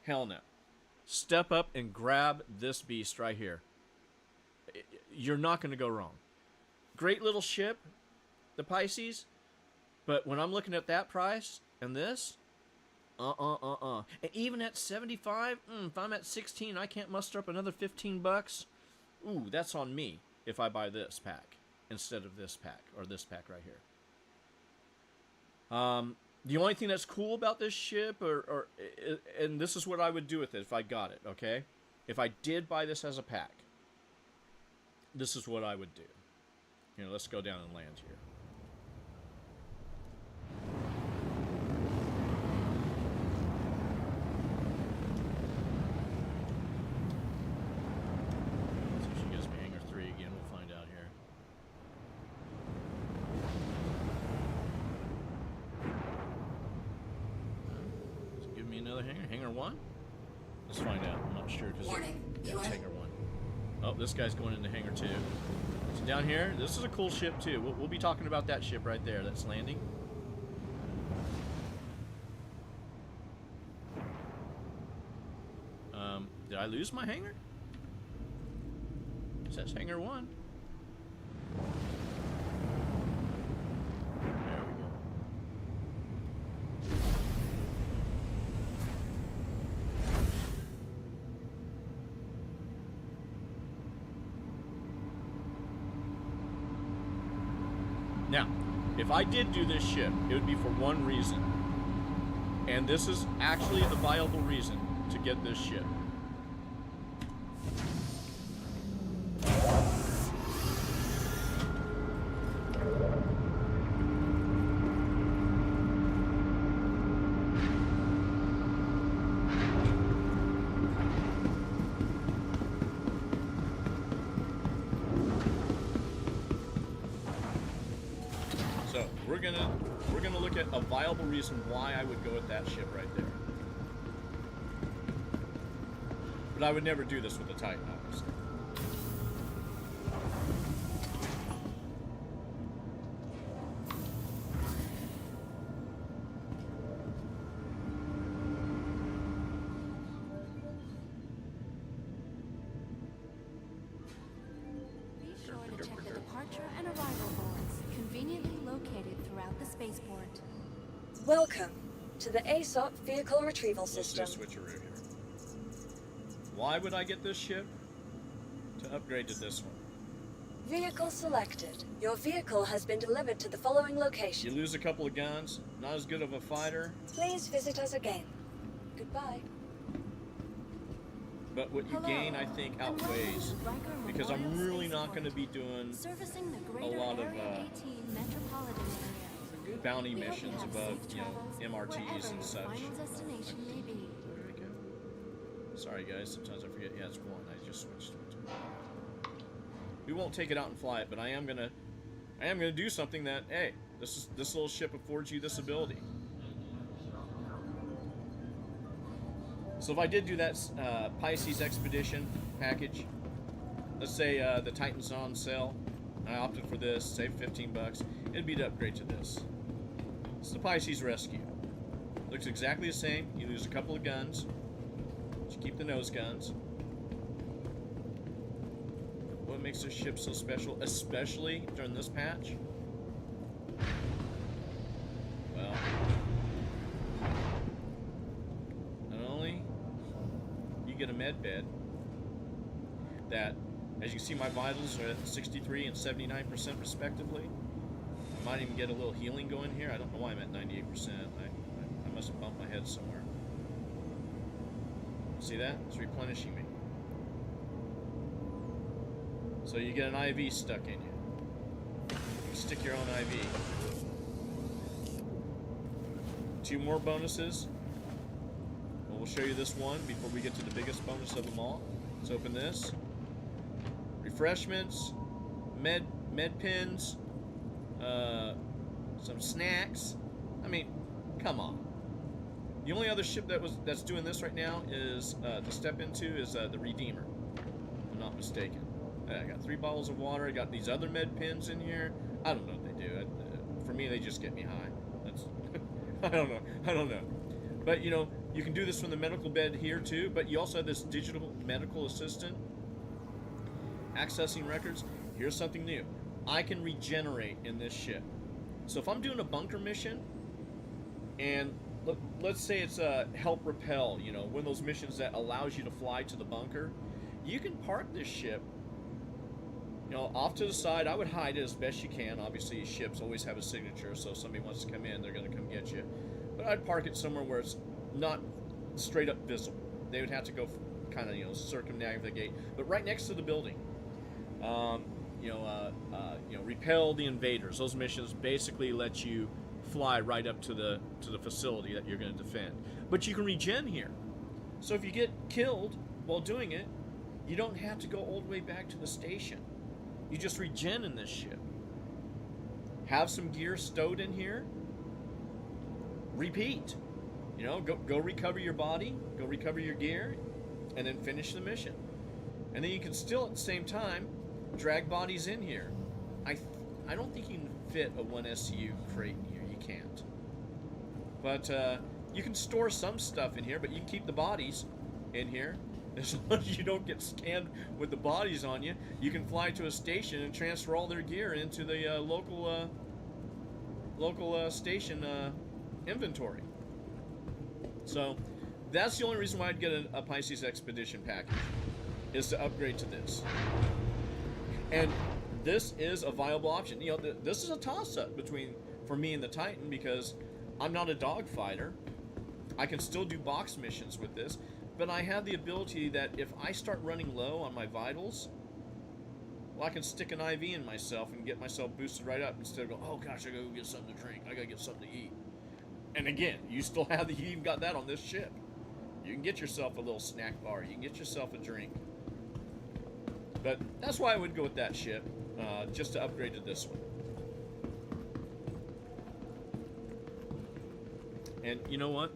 Hell no. Step up and grab this beast right here. You're not going to go wrong. Great little ship, the Pisces. But when I'm looking at that price and this, And even at 75, if I'm at 16, I can't muster up another 15 bucks. Ooh, that's on me if I buy this pack instead of this pack, or this pack right here. The only thing that's cool about this ship, and this is what I would do with it if I got it, okay? If I did buy this as a pack, this is what I would do. You know, let's go down and land here. See if she gives me hangar 3 again. We'll find out here. Does it give me another hangar? Hangar 1? Let's find out. I'm not sure. Warning. Yeah, it's hangar 1. Oh, this guy's going into hangar 2. So down here, this is a cool ship too. We'll be talking about that ship right there that's landing. Did I lose my hangar? It says hangar 1. There we go. Now, if I did do this ship, it would be for one reason. And this is actually the viable reason to get this ship. So we're gonna look at a viable reason why I would go with that ship right there. But I would never do this with the Titan, obviously. Be sure to check the departure and arrival boards, conveniently located throughout the spaceport. Welcome to the ASOP Vehicle Retrieval Let's do a System. switcheroo here. Why would I get this ship? To upgrade to this one. Vehicle selected. Your vehicle has been delivered to the following You location. lose a couple of guns, not as good of a fighter, Please visit us again. Goodbye. but what you Hello, gain, I think, and welcome outweighs. to Riker Because I'm Memorial really not Spaceport, going to be doing servicing the greater lot of, Area 18 metropolitan area. bounty We hope missions have above, safe you know, travels MRTs wherever and your such. Final destination may be. There we go. Sorry guys, sometimes I forget. Yeah, it's 1. I just switched to it. We won't take it out and fly it, but I am gonna do something that, hey, this little ship affords you this ability. So if I did do that Pisces Expedition package, let's say the Titan's on sale, I opted for this, save 15 bucks, it'd be to upgrade to this. It's the Pisces Rescue. Looks exactly the same. You lose a couple of guns. You keep the nose guns. What makes this ship so special, especially during this patch? Well, not only you get a med bed that, as you see, my vitals are at 63 and 79% respectively. I might even get a little healing going here. I don't know why I'm at 98%. I'm must have bumped my head somewhere. See that? It's replenishing me. So you get an IV stuck in you. You stick your own IV. 2 more bonuses. Well, we'll show you this one before we get to the biggest bonus of them all. Let's open this. Refreshments, med pins, some snacks. I mean, come on. The only other ship that's doing this right now is to step into is the Redeemer. If I'm not mistaken. I got 3 bottles of water. I got these other med pins in here. I don't know what they do. For me, they just get me high. That's I don't know. But you know, you can do this from the medical bed here too. But you also have this digital medical assistant accessing records. Here's something new. I can regenerate in this ship. So if I'm doing a bunker mission, and let's say it's a help repel, you know, one of those missions that allows you to fly to the bunker, you can park this ship, you know, off to the side. I would hide it as best you can. Obviously, ships always have a signature, so if somebody wants to come in, they're going to come get you. But I'd park it somewhere where it's not straight up visible. They would have to go kind of, you know, circumnavigate, but right next to the building. Repel the invaders. Those missions basically let you fly right up to the facility that you're going to defend. But you can regen here. So if you get killed while doing it, you don't have to go all the way back to the station. You just regen in this ship. Have some gear stowed in here. Repeat. You know, go recover your body, go recover your gear, and then finish the mission. And then you can still at the same time drag bodies in here. I don't think you can fit a 1SU crate in here. You can't. But you can store some stuff in here, but you can keep the bodies in here. As long as you don't get scanned with the bodies on you, you can fly to a station and transfer all their gear into the local station inventory. So that's the only reason why I'd get a Pisces Expedition package, is to upgrade to this. And this is a viable option. You know, this is a toss-up for me and the Titan, because I'm not a dogfighter. I can still do box missions with this, but I have the ability that if I start running low on my vitals, well, I can stick an IV in myself and get myself boosted right up instead of going, oh gosh, I gotta go get something to drink, I gotta get something to eat. And again, you still have you even got that on this ship. You can get yourself a little snack bar, you can get yourself a drink. But that's why I would go with that ship, just to upgrade to this one. And you know what?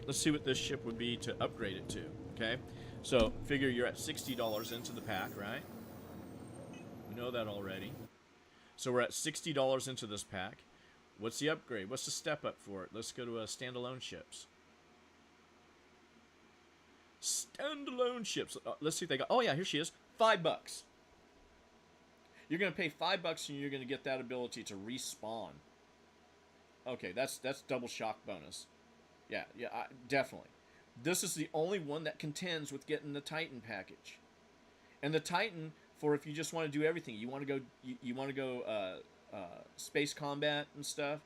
Let's see what this ship would be to upgrade it to, okay? So, figure you're at $60 into the pack, right? You know that already. So we're at $60 into this pack. What's the upgrade? What's the step up for it? Let's go to standalone ships. Standalone ships. Let's see if they got... Oh, yeah, here she is. $5. You're going to pay $5 and you're going to get that ability to respawn. Okay, that's double shock bonus. Yeah, definitely. This is the only one that contends with getting the Titan package. And the Titan, for if you just want to do everything, you want to go space combat and stuff,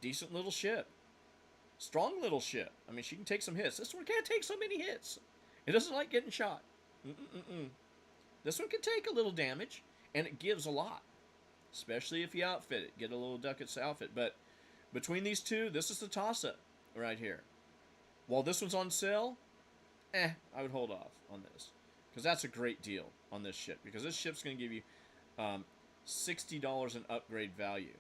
decent little ship. Strong little ship. I mean, she can take some hits. This one can't take so many hits. It doesn't like getting shot. This one can take a little damage, and it gives a lot. Especially if you outfit it. Get a little ducats outfit. But between these two, this is the toss-up right here. While this one's on sale, I would hold off on this. Because that's a great deal on this ship. Because this ship's going to give you $60 in upgrade value.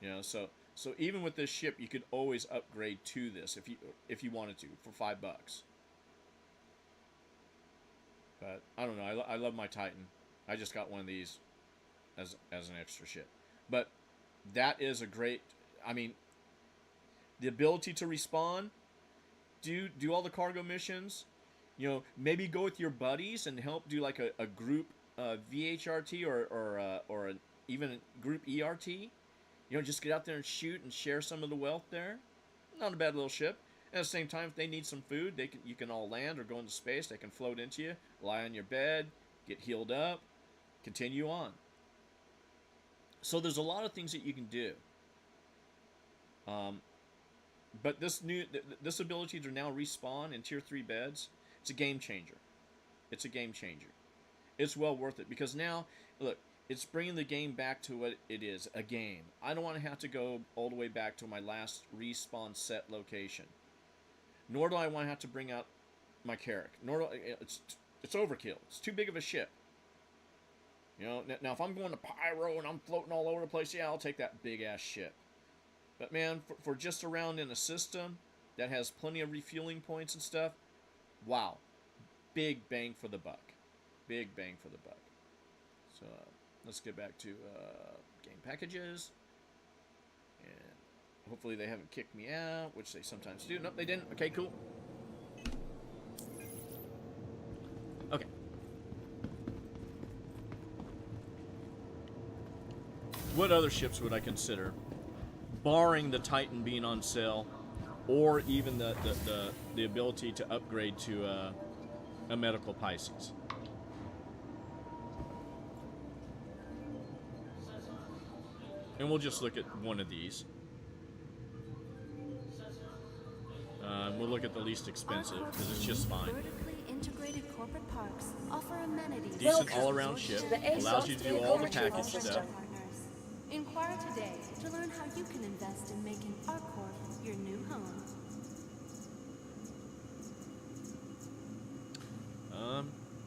You know, so even with this ship, you could always upgrade to this if you wanted to for $5. But I don't know. I love my Titan. I just got one of these as an extra ship. But that is a great. I mean, the ability to respawn, do all the cargo missions. You know, maybe go with your buddies and help do like a group VHRT or even a group ERT. You know, just get out there and shoot and share some of the wealth there. Not a bad little ship. At the same time, if they need some food, you can all land or go into space. They can float into you, lie on your bed, get healed up, continue on. So there's a lot of things that you can do. But this ability to now respawn in tier 3 beds, it's a game changer. It's a game changer. It's well worth it because now, look, it's bringing the game back to what it is, a game. I don't want to have to go all the way back to my last respawn set location. Nor do I want to have to bring out my Carrack. Nor do it's overkill. It's too big of a ship. You know, now if I'm going to Pyro and I'm floating all over the place, yeah, I'll take that big ass ship. But man, for just around in a system that has plenty of refueling points and stuff, wow, big bang for the buck. Big bang for the buck. So let's get back to game packages. And hopefully they haven't kicked me out, which they sometimes do. Nope, they didn't. Okay, cool. Okay. What other ships would I consider? Barring the Titan being on sale, or even the ability to upgrade to a medical Pisces. And we'll just look at one of these. We'll look at the least expensive because it's just fine. Vertically integrated corporate parks offer amenities. Decent all-around ship, allows you to do all the package stuff. Inquire today to learn how you can invest in making ArcCorp your new home.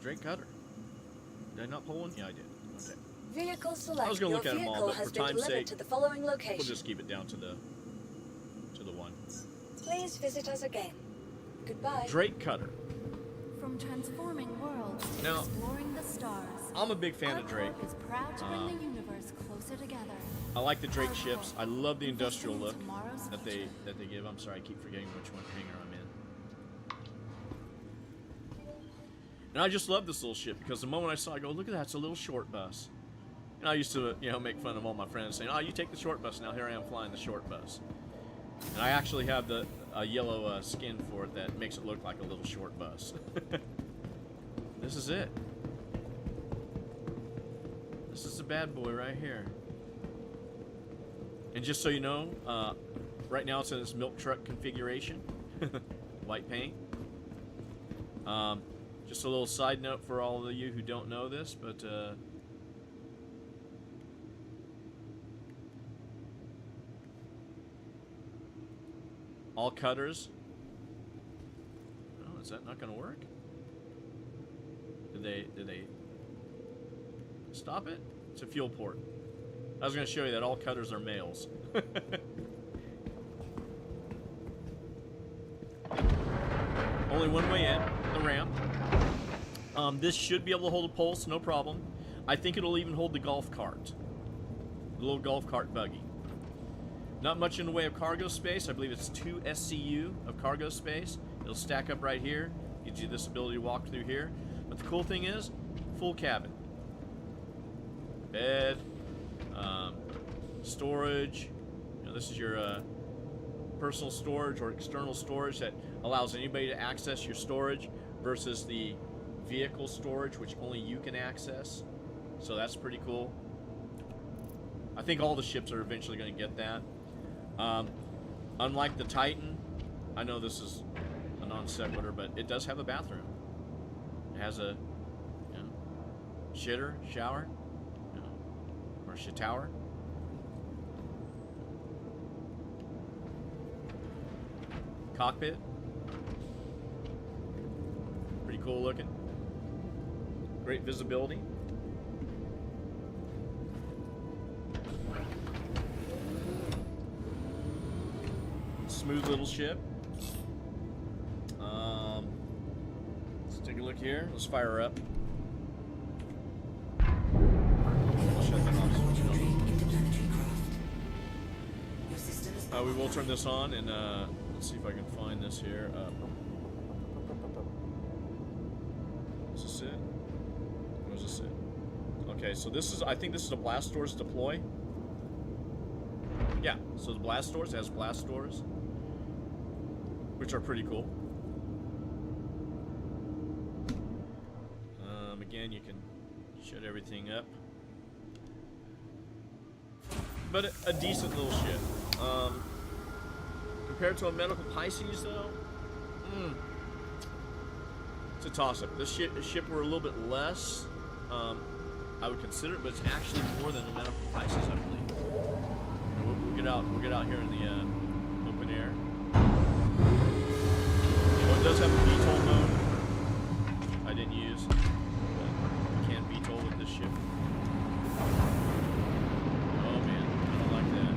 Drake Cutter. Did I not pull one? Yeah, I did. Okay. Vehicle select. I was going to look Your at them all, vehicle but has for been time's delivered sake, to the following location. we'll just keep it down to the one. Please visit us again. Goodbye. Drake Cutter. From transforming worlds to Now, exploring the stars, I'm a big fan of Drake. ArcCorp is proud to bring the universe closer together. I like the Drake ships. I love the industrial look Tomorrow's that future. they give. I'm sorry, I keep forgetting which one hangar I'm in. And I just love this little ship because the moment I saw it, I go, look at that, it's a little short bus. And I used to, make fun of all my friends saying, oh, you take the short bus. Now here I am flying the short bus. And I actually have the yellow skin for it that makes it look like a little short bus. This is it. This is the bad boy right here. And just so you know, right now it's in its milk truck configuration. White paint. Just a little side note for all of you who don't know this, but all cutters. Oh, is that not going to work? Did they stop it? It's a fuel port. I was going to show you that all cutters are males. Only one way in, the ramp. This should be able to hold a pulse, no problem. I think it'll even hold the golf cart. The little golf cart buggy. Not much in the way of cargo space. I believe it's 2 SCU of cargo space. It'll stack up right here. Gives you this ability to walk through here. But the cool thing is, full cabin. Bed. Storage. This is your personal storage or external storage that allows anybody to access your storage versus the vehicle storage, which only you can access. So that's pretty cool. I think all the ships are eventually going to get that. Unlike the Titan, I know this is a non sequitur, but it does have a bathroom. It has a shitter, shower, or shitower. Cockpit. Pretty cool looking. Great visibility. Smooth little ship. Let's take a look here. Let's fire her up. I'll shut that off. We will turn this on and let's see if I can find this here. Is this it? Or is this it? Okay, so this is, I think this is a blast doors deploy. Yeah, so the blast doors, it has blast doors, which are pretty cool. Again, you can shut everything up. But a decent little ship. compared to a medical Pisces, though, it's a toss-up. This ship were a little bit less, I would consider it, but it's actually more than a medical Pisces, I believe. We'll get out here in the open air. You know, it does have a VTOL mode. I didn't use, but you can VTOL with this ship. Oh man, I don't like that.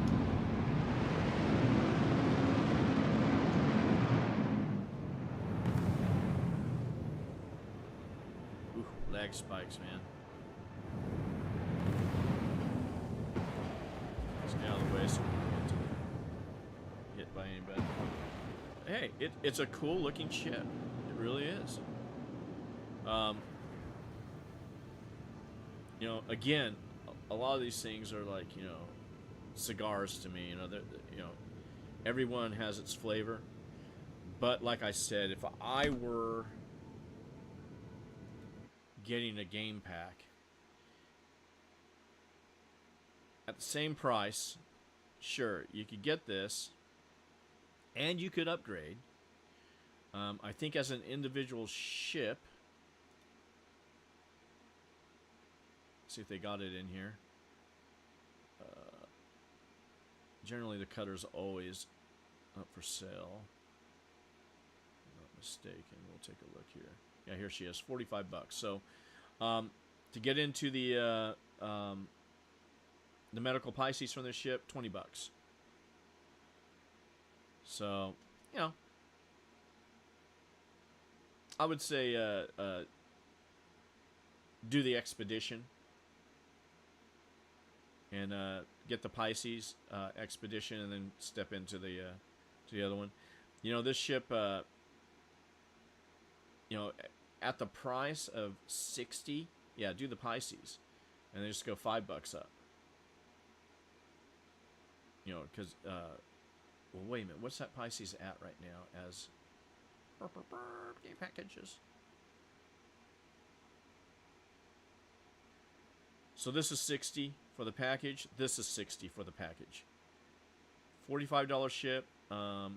Ooh, lag spikes, man. Let's get out of the way so we don't get hit by anybody. Hey, it's a cool looking ship. It really is. You know, again, a lot of these things are like, you know, cigars to me. You know, you know, everyone has its flavor. But like I said, if I were getting a game pack at the same price, sure, you could get this, and you could upgrade. I think as an individual ship, see if they got it in here. Generally, the cutter's always up for sale. Not mistaken. We'll take a look here. Yeah, here she is, $45. So, to get into the medical Pisces from this ship, $20. So, you know, I would say do the expedition and get the Pisces expedition, and then step into the to the other one. You know, this ship, you know, at the price of 60, yeah, do the Pisces, and then just go $5 up. You know, because well, wait a minute, what's that Pisces at right now as game packages? So this is 60 for the package. This is 60 for the package. $45 ship. I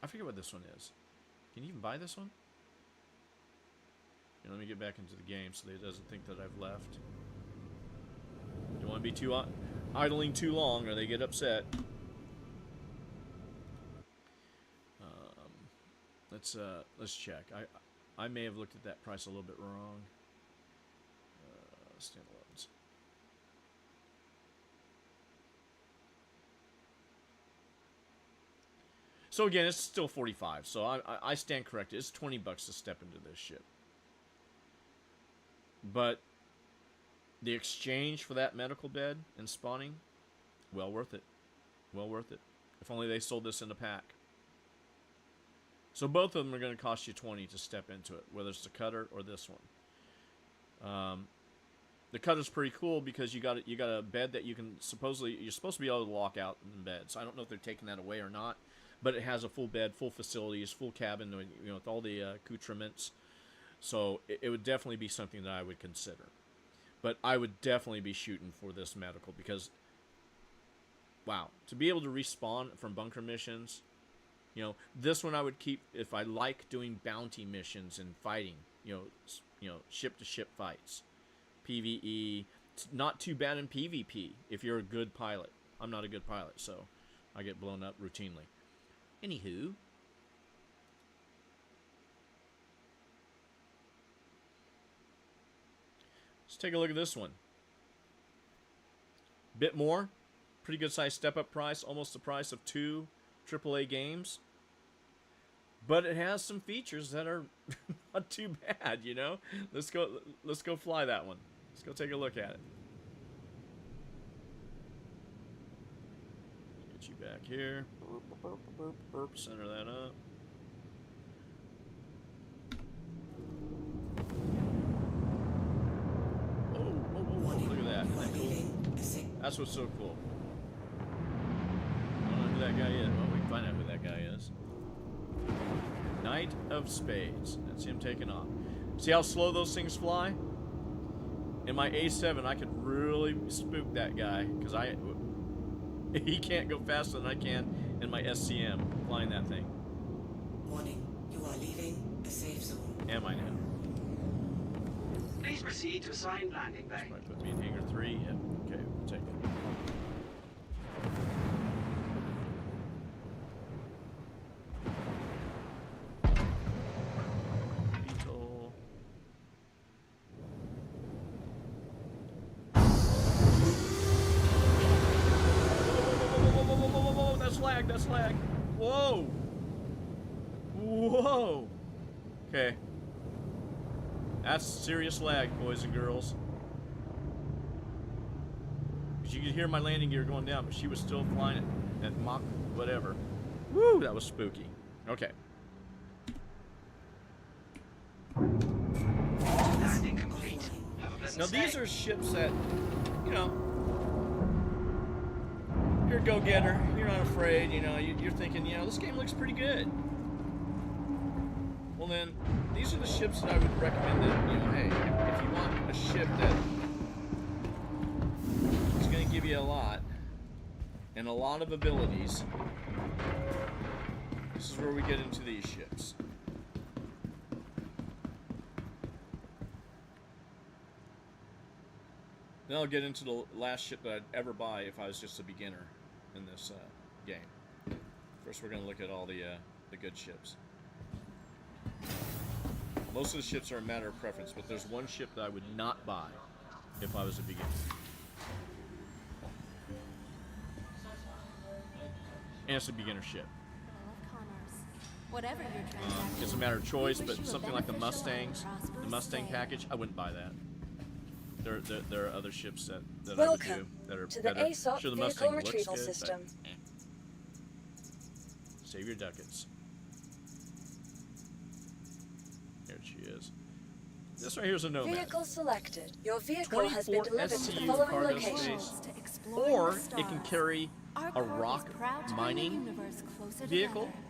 forget what this one is. Can you even buy this one? Here, let me get back into the game so that it doesn't think that I've left. Don't want to be too idling too long, or they get upset. Let's check. I may have looked at that price a little bit wrong. Standalones. So again, it's still 45. So I stand corrected. It's $20 to step into this ship. But the exchange for that medical bed and spawning, well worth it. Well worth it. If only they sold this in a pack. So both of them are going to cost you $20 to step into it, whether it's the cutter or this one. The cutter's pretty cool because you got a bed that you can you're supposed to be able to lock out in bed. So I don't know if they're taking that away or not, but it has a full bed, full facilities, full cabin, you know, with all the accoutrements. So it would definitely be something that I would consider. But I would definitely be shooting for this medical because, wow, to be able to respawn from bunker missions, you know, this one I would keep if I like doing bounty missions and fighting, you know, ship to ship fights. PvE, it's not too bad in PvP if you're a good pilot. I'm not a good pilot, so I get blown up routinely. Anywho, let's take a look at this one. Bit more, pretty good size step up price, almost the price of 2 AAA games. But it has some features that are not too bad, you know. Let's go fly that one. Let's go take a look at it. Get you back here. Center that up. Oh, look at that. Isn't that cool? That's what's so cool. I don't know who that guy is. Well, we can find out who that guy is. Knight of Spades. That's him taking off. See how slow those things fly? In my A7, I could really spook that guy because He can't go faster than I can in my SCM flying that thing. Warning, you are leaving a safe zone. Am I now? Please proceed to assigned landing bay. Might put me in hangar 3. Yeah. Okay, we'll take it. Beetle. Whoa, that's lag, that's lag. Whoa. Whoa. Okay. That's serious lag, boys and girls. Because you could hear my landing gear going down, but she was still flying it at Mach whatever. Woo, that was spooky. Okay. Landing complete. Have a pleasant Now stay. these are ships that, you know, you're a go-getter. You're not afraid. You know, you're thinking, you know, this game looks pretty good. Well then, these are the ships that I would recommend that, you know, hey, if you want a ship that is going to give you a lot and a lot of abilities, this is where we get into these ships. Then I'll get into the last ship that I'd ever buy if I was just a beginner in this game. First, we're going to look at all the good ships. Most of the ships are a matter of preference, but there's one ship that I would not buy if I was a beginner. And it's a beginner ship. Well of commerce. Whatever your transaction, It's a matter of choice, we wish but you a something like the beneficial and Mustangs, the prosperous Mustang stay. package, I wouldn't buy that. There are other ships that I would do Welcome that are to the better. ASOP Sure, the vehicle Mustang looks retrieval good, but, system. Save your ducats. There she is. This right here is a Nomad. Vehicle selected. Your vehicle has been 24 delivered to the SCU following cargo locations. space. To exploring Or the it can stars. carry Our a corp is rock proud to bring the mining universe closer vehicle, together.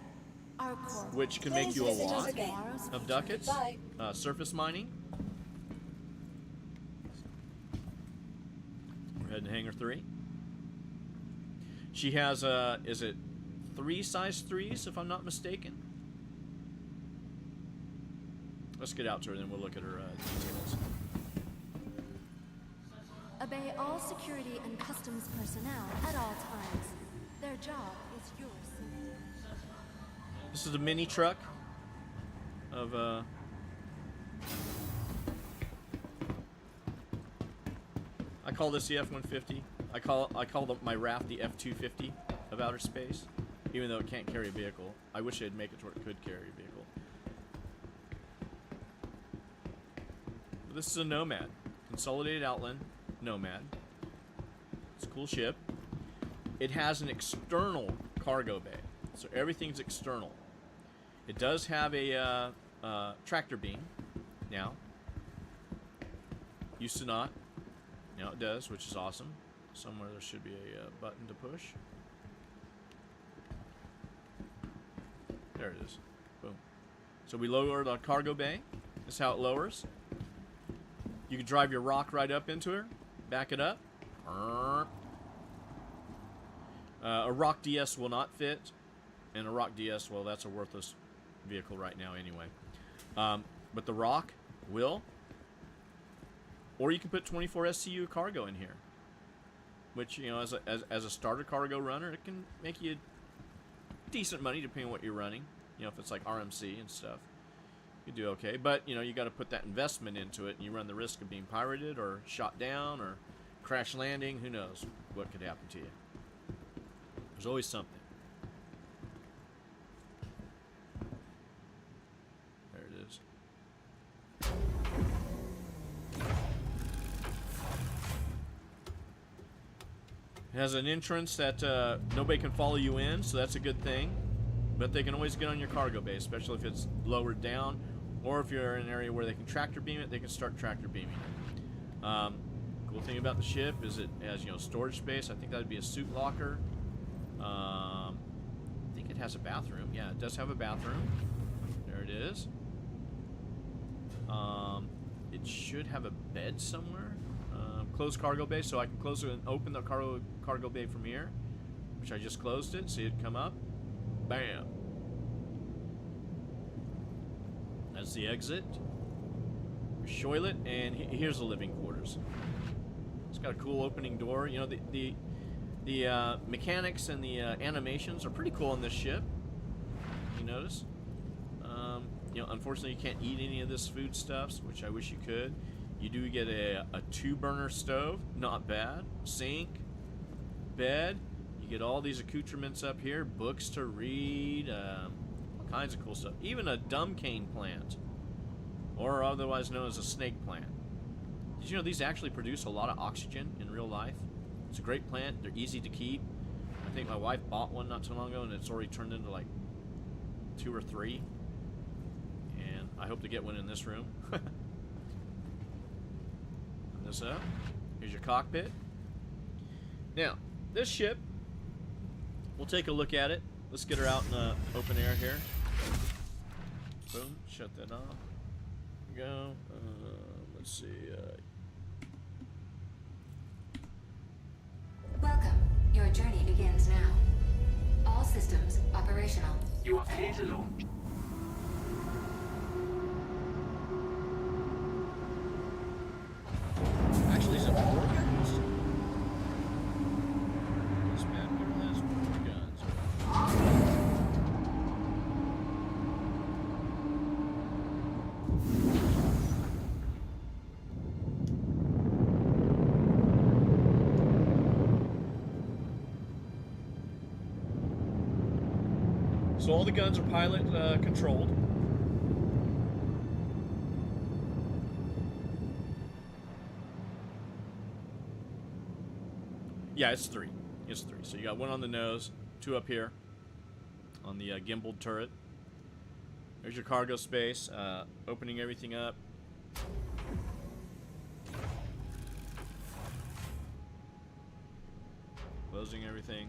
Our corp which can make Please you a visit us lot again. tomorrow's of future. ducats. Bye. Surface mining. We're heading to hangar 3. She has is it 3 size 3s if I'm not mistaken? Let's get out to her, then we'll look at her details. Obey all security and customs personnel at all times. Their job is yours. This is a mini truck of I call this the F-150. I call my raft the F-250 of outer space, even though it can't carry a vehicle. I wish they'd make it to where it could carry a vehicle. But this is a Nomad, Consolidated Outland Nomad. It's a cool ship. It has an external cargo bay, so everything's external. It does have a tractor beam now. Used to not. Now it does, which is awesome. Somewhere there should be a button to push. There it is. Boom. So we lowered our cargo bay. This is how it lowers. You can drive your rock right up into her. Back it up. A rock DS will not fit. And a rock DS, well, that's a worthless vehicle right now anyway. But the rock will. Or you can put 24 SCU cargo in here. Which, you know, as a starter cargo runner, it can make you decent money depending on what you're running. You know, if it's like RMC and stuff, you do okay. But, you know, you got to put that investment into it, and you run the risk of being pirated or shot down or crash landing. Who knows what could happen to you. There's always something. There it is. It has an entrance that nobody can follow you in, so that's a good thing. But they can always get on your cargo bay, especially if it's lowered down, or if you're in an area where they can tractor beam it, they can start tractor beaming it. Cool thing about the ship is it has, you know, storage space. I think that would be a suit locker. I think it has a bathroom. Yeah, it does have a bathroom. There it is. It should have a bed somewhere. Closed cargo bay, so I can close it and open the cargo bay from here. which I just closed it. See it come up. Bam. That's the exit. Toilet, and here's the living quarters. It's got a cool opening door. You know, the mechanics and the animations are pretty cool on this ship. You notice? You know, unfortunately, you can't eat any of this foodstuffs, which I wish you could. You do get a 2-burner stove, not bad. Sink, bed. You get all these accoutrements up here, books to read, all kinds of cool stuff. Even a dumb cane plant, or otherwise known as a snake plant. Did you know these actually produce a lot of oxygen in real life? It's a great plant. They're easy to keep. I think my wife bought one not too long ago, and it's already turned into like 2 or 3. And I hope to get one in this room. Open this up. Here's your cockpit. Now, this ship, we'll take a look at it. Let's get her out in the open air here. Boom. Shut that off. Go. Let's see. Welcome. Your journey begins now. All systems operational. You are clear to launch. Actually, is it 4 guns? This bad girl has 4 guns. So all the guns are pilot controlled. Yeah, it's 3. It's 3. So you got 1 on the nose, 2 up here on the gimbaled turret. There's your cargo space, opening everything up. Closing everything.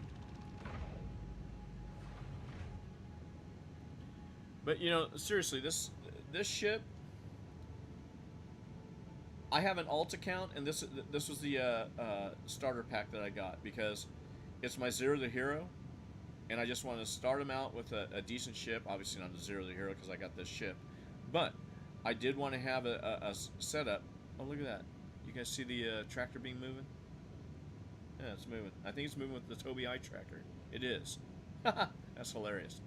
But you know, seriously, this ship, I have an alt account, and this was the starter pack that I got because it's my Zero the Hero, and I just want to start him out with a decent ship. Obviously not a Zero the Hero because I got this ship, but I did want to have a setup. Oh, look at that! You guys see the tractor beam moving? Yeah, it's moving. I think it's moving with the Tobii eye tracker. It is. That's hilarious.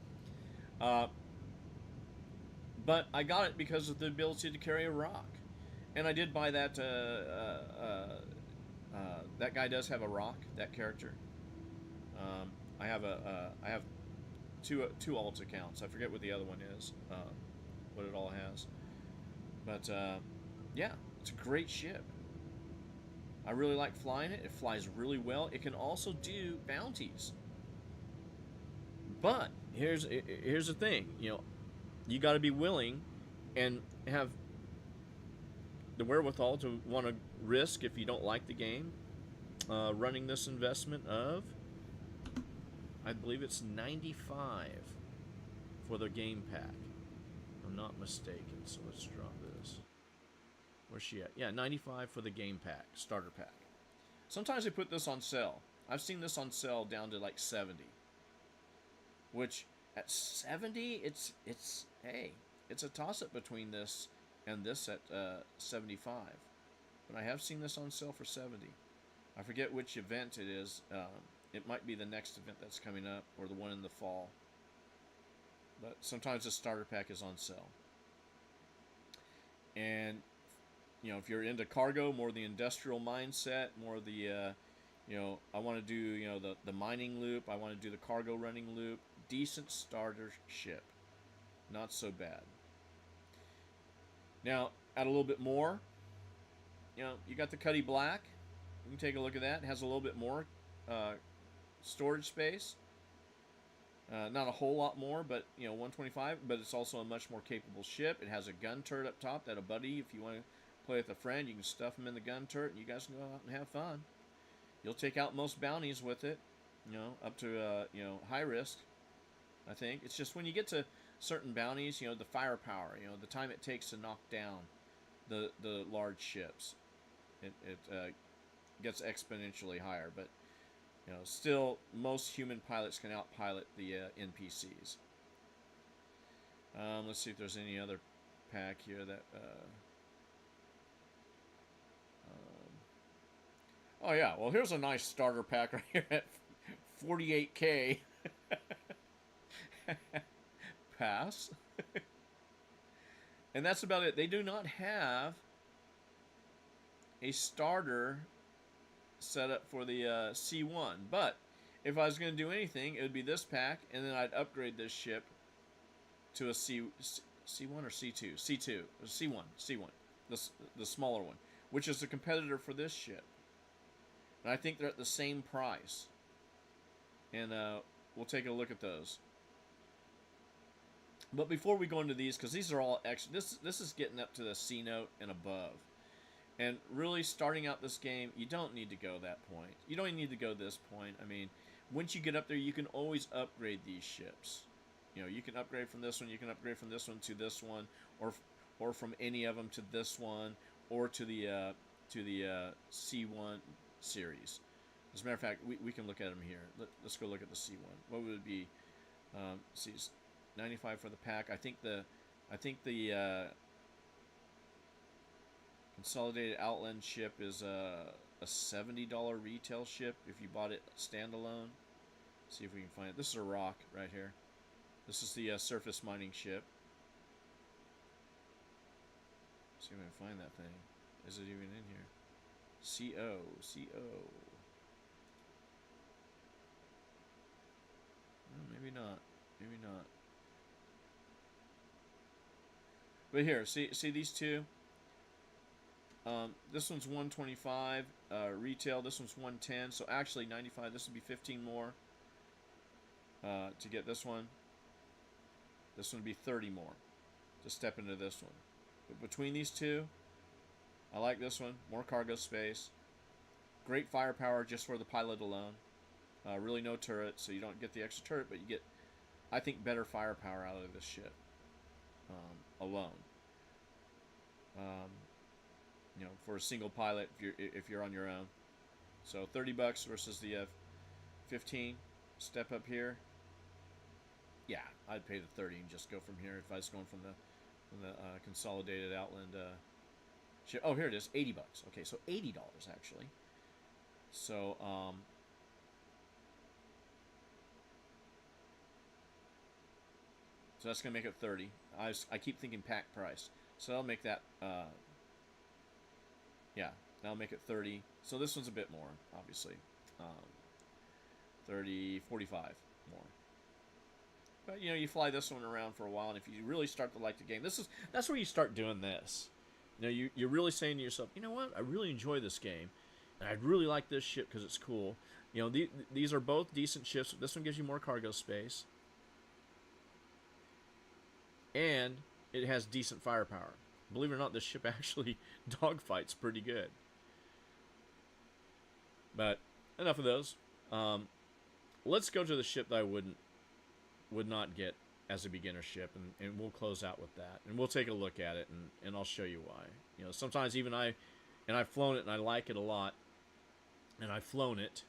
But I got it because of the ability to carry a rock, and I did buy that. That guy does have a rock. That character. I have two alt accounts. I forget what the other one is. What it all has. But yeah, it's a great ship. I really like flying it. It flies really well. It can also do bounties. But here's the thing. You know, you got to be willing and have the wherewithal to want to risk, if you don't like the game, running this investment of, I believe it's $95 for the game pack. If I'm not mistaken. So let's drop this. Where's she at? Yeah, $95 for the game pack, starter pack. Sometimes they put this on sale. I've seen this on sale down to like 70. Which at 70, it's hey, it's a toss-up between this and this at 75. But I have seen this on sale for 70. I forget which event it is. It might be the next event that's coming up, or the one in the fall. But sometimes the starter pack is on sale. And you know, if you're into cargo, more the industrial mindset, more the you know, I want to do, you know, the mining loop, I want to do the cargo running loop. Decent starter ship, not so bad. Now, add a little bit more. You know, you got the Cuddy Black. You can take a look at that. It has a little bit more storage space. Not a whole lot more, but you know, 125. But it's also a much more capable ship. It has a gun turret up top. That a buddy, if you want to play with a friend, you can stuff them in the gun turret, and you guys can go out and have fun. You'll take out most bounties with it. You know, up to you know, high risk. I think it's just when you get to certain bounties, you know, the firepower, you know, the time it takes to knock down the large ships, it gets exponentially higher. But You know, still, most human pilots can outpilot the NPCs. Let's see if there's any other pack here that... oh, yeah. Well, here's a nice starter pack right here at 48K. Pass. And that's about it. They do not have a starter set up for the C1. But if I was going to do anything, it would be this pack, and then I'd upgrade this ship to a C1 or C2? C2. C1. C1. The smaller one, which is the competitor for this ship. And I think they're at the same price. And we'll take a look at those. But before we go into these, because these are all extra, this is getting up to the C note and above. And really, starting out this game, you don't need to go that point. You don't even need to go this point. I mean, once you get up there, you can always upgrade these ships. You know, you can upgrade from this one, you can upgrade from this one to this one, or from any of them to this one, or to the C1 series. As a matter of fact, we can look at them here. Let's go look at the C1. What would it be? See, 95 for the pack. I think the Consolidated Outland ship is a $70 retail ship if you bought it standalone. See if we can find it. This is a rock right here. This is the surface mining ship. See if I can find that thing. Is it even in here? CO. Maybe not. Maybe not. But here, see these two? This one's 125 retail. This one's 110. So actually 95. This would be 15 more to get this one. This one would be 30 more to step into this one. But between these two, I like this one. More cargo space. Great firepower just for the pilot alone. Really no turret, so you don't get the extra turret, but you get, I think, better firepower out of this ship alone. You know, for a single pilot, if you're on your own. So $30 versus the 15. Step up here. Yeah, I'd pay the 30 and just go from here if I was going from the Consolidated Outland ship. Oh, here it is, $80. Okay, so $80 actually. So so that's gonna make it 30. I keep thinking pack price, so I'll make that. Yeah, that'll make it 30. So this one's a bit more, obviously. 30, 45 more. But you know, you fly this one around for a while, and if you really start to like the game, that's where you start doing this. You know, you're really saying to yourself, you know what? I really enjoy this game, and I'd really like this ship because it's cool. You know, these are both decent ships. This one gives you more cargo space, and it has decent firepower. Believe it or not, this ship actually dogfights pretty good. But enough of those. Let's go to the ship that I would not get as a beginner ship, and we'll close out with that, and we'll take a look at it, and I'll show you why. You know, sometimes even I've flown it and I like it a lot, and I've flown it,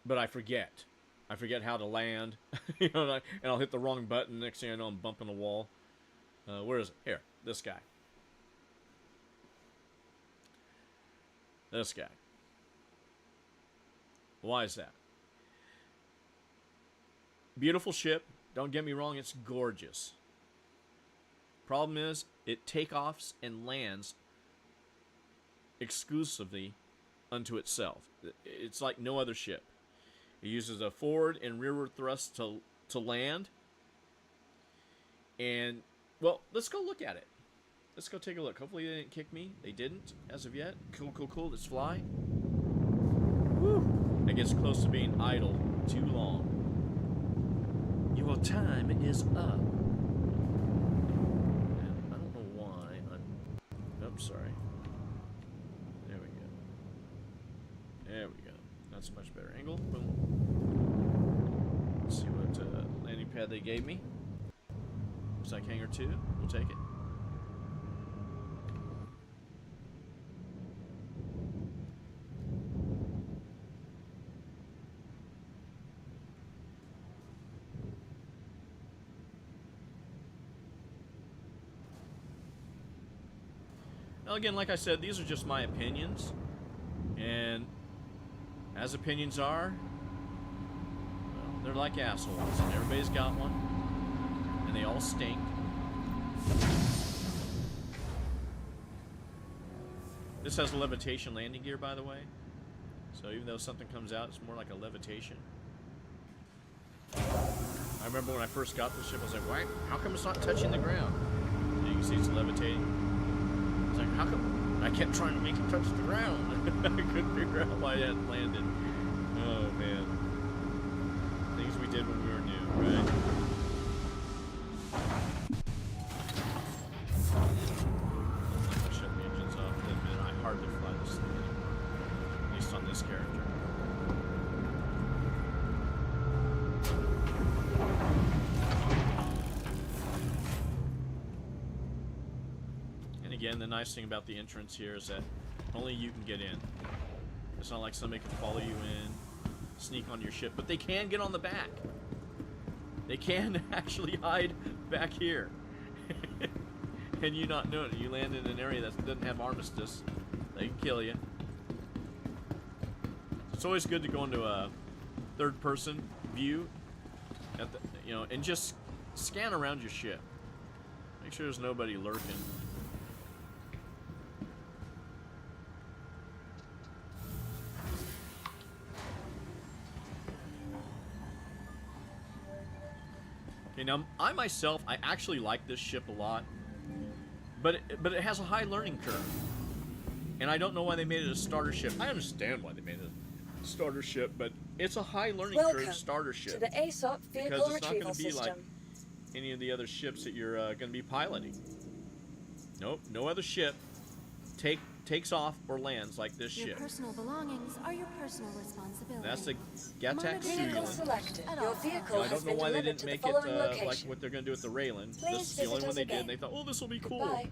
but I forget how to land. You know, and I'll hit the wrong button. Next thing I know, I'm bumping a wall. Where is it? Here, this guy. This guy. Why is that? Beautiful ship. Don't get me wrong, it's gorgeous. Problem is, it takeoffs and lands exclusively unto itself. It's like no other ship. It uses a forward and rearward thrust to land. And, well, let's go look at it. Let's go take a look. Hopefully they didn't kick me. They didn't, as of yet. Cool. Let's fly. Woo! It gets close to being idle too long. Your time is up. And I don't know why I'm... Oops, sorry. There we go. There we go. That's a much better angle. Boom. Let's see what landing pad they gave me. Looks like hangar 2. We'll take it. Now again, like I said, these are just my opinions. And as opinions are, well, they're like assholes. And everybody's got one. And they all stink. This has a levitation landing gear, by the way. So even though something comes out, it's more like a levitation. I remember when I first got this ship, I was like, why? How come it's not touching the ground? And you can see it's levitating. I was like, how come? I kept trying to make it touch the ground. I couldn't figure out why it hadn't landed. Oh, man. Things we did when we were new, right? I shut the engines off. For a minute. I hardly fly this thing anymore. At least on this character. Again, the nice thing about the entrance here is that only you can get in. It's not like somebody can follow you in, sneak on your ship, but they can get on the back. They can actually hide back here. And you not know it. You land in an area that doesn't have armistice. They can kill you. It's always good to go into a third-person view, at the, you know, and just scan around your ship. Make sure there's nobody lurking. Okay, now I myself, I actually like this ship a lot, but it has a high learning curve, and I don't know why they made it a starter ship. I understand why they made it a starter ship, but it's a high learning curve starter ship to the ASOP vehicle because it's not retrieval going to be system. like any of the other ships that you're going to be piloting. Nope, no other ship takes off or lands like this Your ship. personal belongings are your personal responsibility. That's the Gattac Vehicle Suulan. selected. Your vehicle I has don't know been why they delivered didn't to the make it following like location. what they're going to do with the Raylan. Please This is the only visit one us they did. again. And they thought, oh, this will be cool. Goodbye.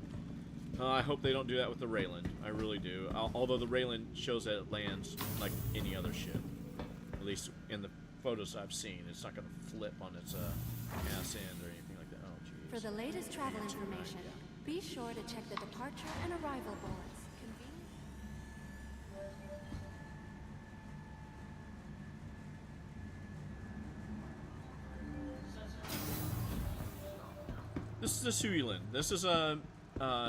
I hope they don't do that with the Raylan. I really do. Although the Raylan shows that it lands like any other ship. At least in the photos I've seen. It's not going to flip on its ass end or anything like that. Oh, jeez. For the latest travel information, be sure to check the departure and arrival boards. This is a Suulan. This is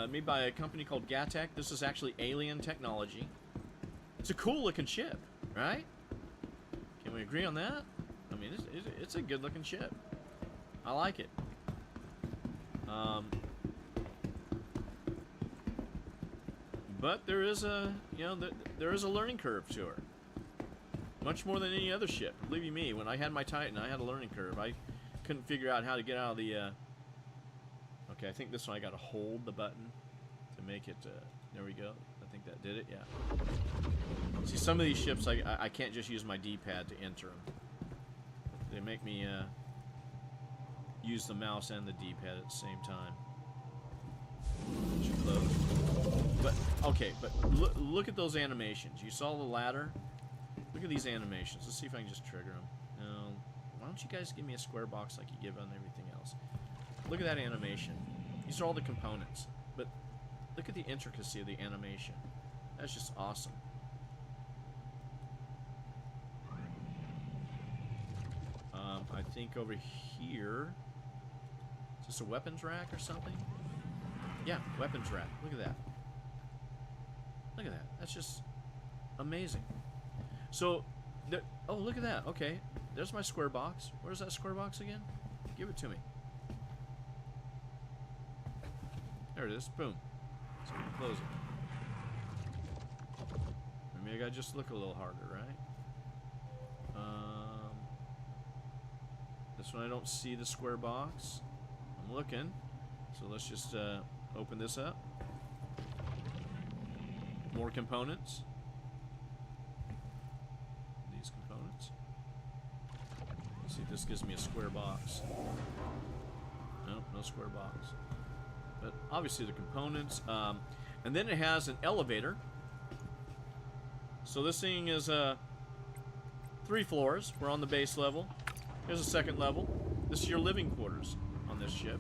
made by a company called Gattac. This is actually alien technology. It's a cool looking ship, right? Can we agree on that? I mean, it's a good looking ship. I like it. But there is a, there is a learning curve to her. Much more than any other ship. Believe you me, when I had my Titan, I had a learning curve. I couldn't figure out how to get out of the. Okay, I think this one I got to hold the button to make it. There we go. I think that did it. Yeah. See, some of these ships I can't just use my D-pad to enter them. They make me use the mouse and the D-pad at the same time. Should load. But okay, but look at those animations. You saw the ladder. Look at these animations. Let's see if I can just trigger them. No, why don't you guys give me a square box like you give on everything else? Look at that animation. These are all the components, but look at the intricacy of the animation. That's just awesome. I think over here, is this a weapons rack or something? Yeah, weapons rack. Look at that. Look at that. That's just amazing. So, oh, look at that. Okay, there's my square box. Where's that square box again? Give it to me. There it is. Boom. So we can close it. Maybe I gotta just look a little harder, right? This one I don't see the square box. I'm looking. So let's just open this up. More components. These components. Let's see if this gives me a square box. Nope, no square box. But obviously the components. And then it has an elevator. So this thing is 3 floors. We're on the base level. Here's a second level. This is your living quarters on this ship.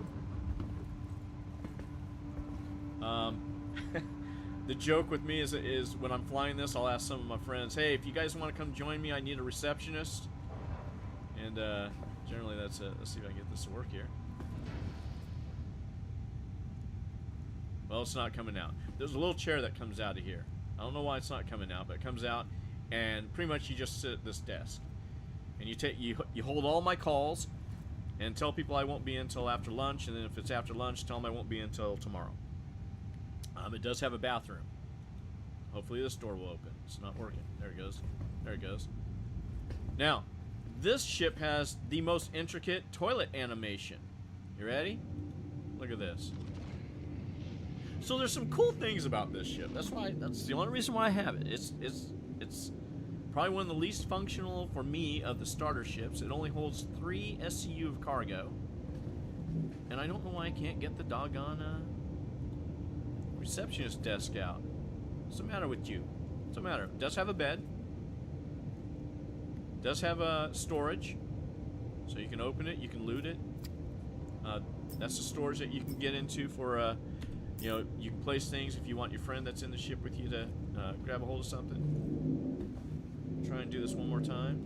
The joke with me is when I'm flying this, I'll ask some of my friends, hey, if you guys want to come join me, I need a receptionist. And generally that's it. Let's see if I can get this to work here. Well, it's not coming out. There's a little chair that comes out of here. I don't know why it's not coming out, but it comes out, and pretty much you just sit at this desk. And you hold all my calls and tell people I won't be in until after lunch, and then if it's after lunch, tell them I won't be in until tomorrow. It does have a bathroom. Hopefully this door will open. It's not working. There it goes. There it goes. Now, this ship has the most intricate toilet animation. You ready? Look at this. So there's some cool things about this ship. That's the only reason why I have it. It's probably one of the least functional for me of the starter ships. It only holds 3 SCU of cargo. And I don't know why I can't get the doggone receptionist desk out. What's the matter with you? What's the matter? It does have a bed. It does have a storage. So you can open it, you can loot it. That's the storage that you can get into for you know, you can place things if you want your friend that's in the ship with you to grab a hold of something. Try and do this one more time.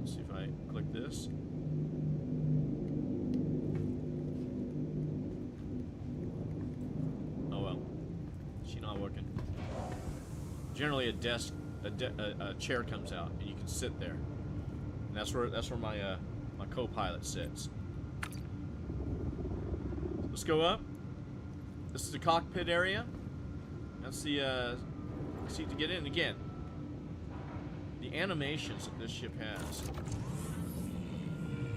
Let's see if I click this. Oh well, she's not working. Generally, a chair comes out and you can sit there, and that's where my my co-pilot sits. Let's go up. This is the cockpit area. That's the seat to get in. Again, the animations that this ship has.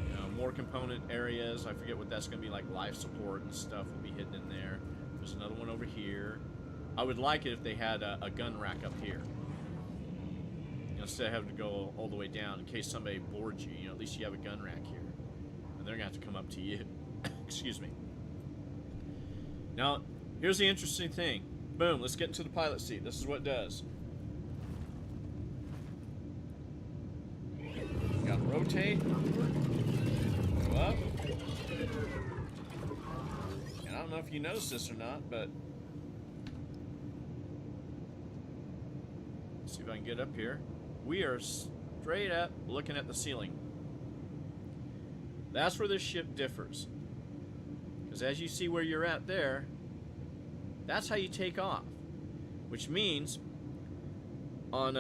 You know, more component areas. I forget what that's going to be like. Life support and stuff will be hidden in there. There's another one over here. I would like it if they had a gun rack up here. You know, instead of having to go all the way down in case somebody boards you. You know, at least you have a gun rack here. And they're going to have to come up to you. Excuse me. Now, here's the interesting thing. Boom, let's get into the pilot seat. This is what it does. You gotta rotate. Go up. And I don't know if you noticed this or not, but let's see if I can get up here. We are straight up looking at the ceiling. That's where this ship differs. Because as you see where you're at there, that's how you take off. Which means on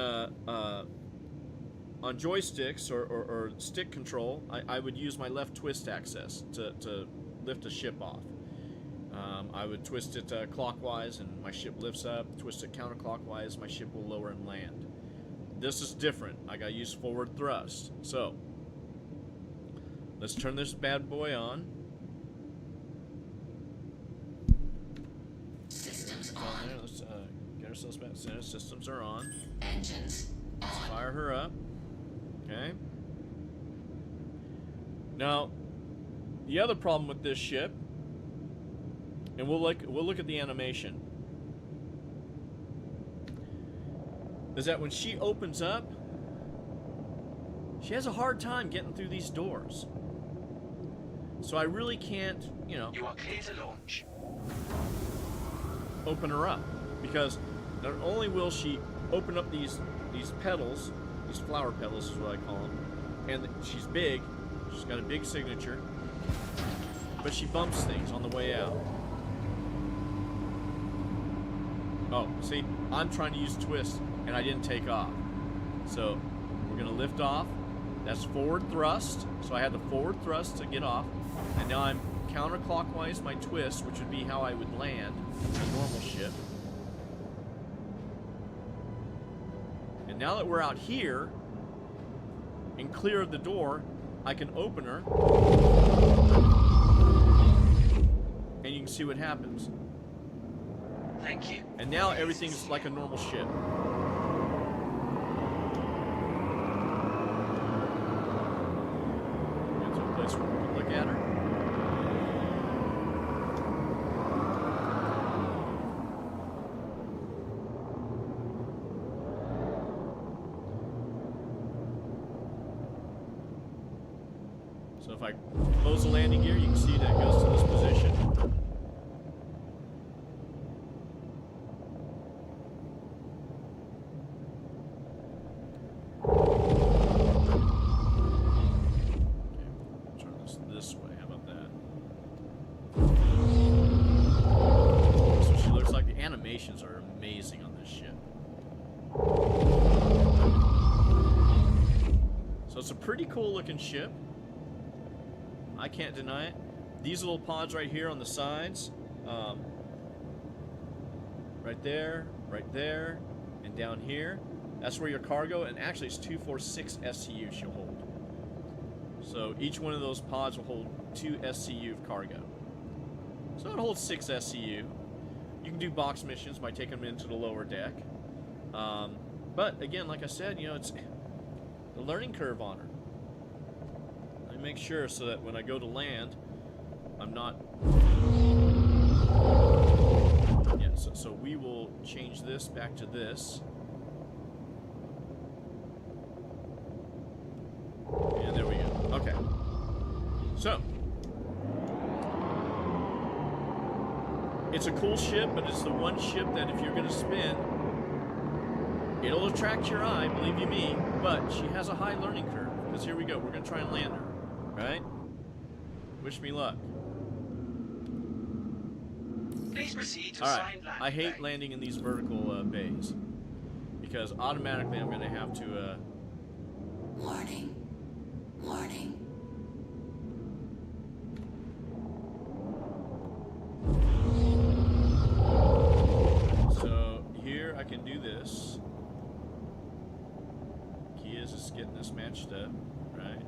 joysticks or stick control, I would use my left twist axis to lift a ship off. I would twist it clockwise and my ship lifts up. Twist it counterclockwise, my ship will lower and land. This is different. I gotta use forward thrust. So let's turn this bad boy on. Systems on. There, let's get ourselves back center. Systems are on. Engines Let's on. fire her up. Okay. Now, the other problem with this ship, and we'll look at the animation, is that when she opens up, she has a hard time getting through these doors. So I really can't, you know, You are clear to launch. open her up, because not only will she open up these petals, these flower petals is what I call them, and she's big, she's got a big signature, but she bumps things on the way out. Oh, see, I'm trying to use twist and I didn't take off. So we're gonna lift off. That's forward thrust, so I had the forward thrust to get off, and now I'm counterclockwise my twist, which would be how I would land a normal ship. And now that we're out here and clear of the door, I can open her and you can see what happens. Thank you. And now everything's like a normal ship. Get to a place where we can look at her. So if I close the landing gear, you can see that it goes to this position. It's a pretty cool looking ship. I can't deny it. These little pods right here on the sides, right there, and down here, that's where your cargo, and actually it's 246 SCUs you'll hold. So each one of those pods will hold 2 SCU of cargo. So it holds 6 SCU. You can do box missions by taking them into the lower deck. But again, like I said, you know, it's the learning curve on her. I make sure so that when I go to land, I'm not... Yeah, so we will change this back to this. And there we go. Okay. So. It's a cool ship, but it's the one ship that if you're going to spin, it'll attract your eye, believe you me, but she has a high learning curve. Because here we go. We're going to try and land her. Right? Wish me luck. Please proceed to Alright, assigned landing I hate bay. landing in these vertical bays. Because automatically I'm going to have to... Warning. Warning. So here I can do this. Key is just getting this matched up, right?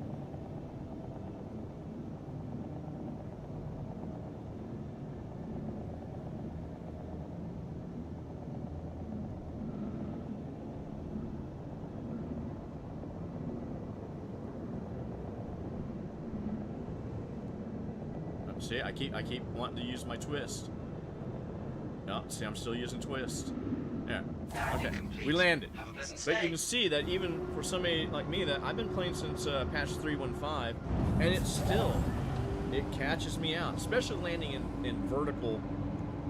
See, I keep wanting to use my twist. No, see, I'm still using twist. Yeah. Okay, we landed. Have a pleasant But stay. you can see that even for somebody like me, that I've been playing since patch 3.15, and it catches me out, especially landing in vertical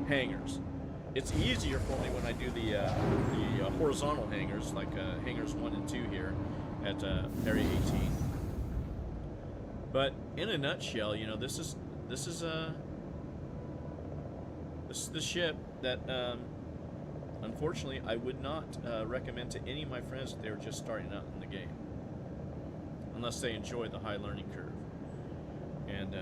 hangars. It's easier for me when I do the horizontal hangars, like hangars 1 and 2 here at Area 18. But in a nutshell, you know, this is the ship that unfortunately I would not recommend to any of my friends if they were just starting out in the game, unless they enjoy the high learning curve. And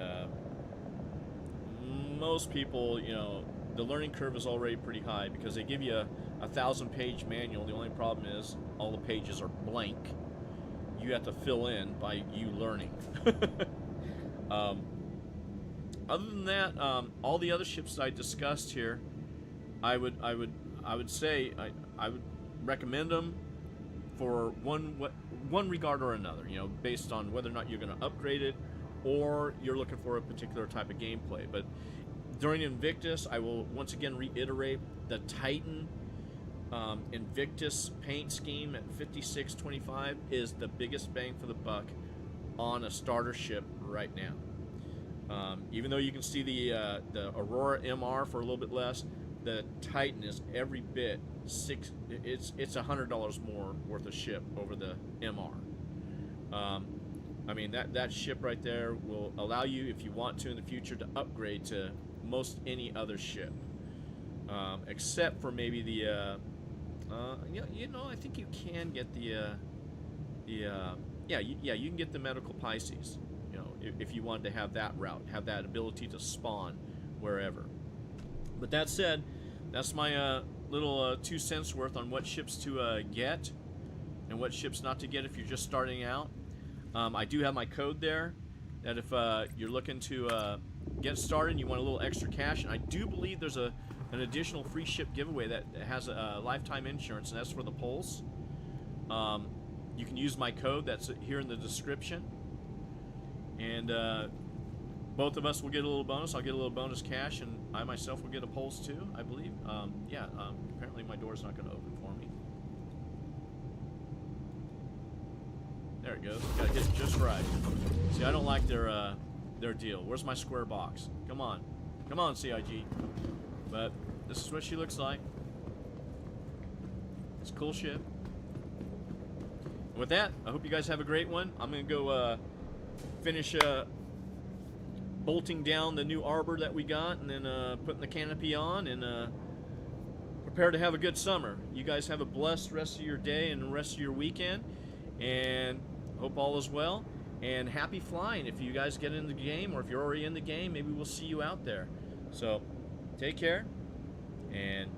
most people, you know, the learning curve is already pretty high because they give you a 1,000-page manual. The only problem is all the pages are blank. You have to fill in by you learning. Other than that, all the other ships that I discussed here, I would say I would recommend them for one regard or another. You know, based on whether or not you're going to upgrade it, or you're looking for a particular type of gameplay. But during Invictus, I will once again reiterate the Titan Invictus paint scheme at 5625 is the biggest bang for the buck on a starter ship right now. Even though you can see the Aurora MR for a little bit less, the Titan is every bit it's $100 more worth of ship over the MR. I mean that ship right there will allow you, if you want to in the future, to upgrade to most any other ship, except for maybe the you know, I think you can get you can get the medical Pisces. You know, if you wanted to have that route, have that ability to spawn wherever. But that said, that's my little 2 cents worth on what ships to get and what ships not to get if you're just starting out. I do have my code there that if you're looking to get started and you want a little extra cash, and I do believe there's an additional free ship giveaway that has a lifetime insurance, and that's for the Pulse. You can use my code that's here in the description. And both of us will get a little bonus. I'll get a little bonus cash, and I myself will get a Pulse too, I believe. Apparently my door's not going to open for me. There it goes. Got to hit it just right. See, I don't like their deal. Where's my square box? Come on, CIG. But this is what she looks like. It's a cool ship. And with that, I hope you guys have a great one. I'm going to go finish bolting down the new arbor that we got, and then putting the canopy on, and prepare to have a good summer. You guys have a blessed rest of your day and the rest of your weekend, and hope all is well, and happy flying if you guys get in the game, or if you're already in the game, maybe we'll see you out there. So, take care, and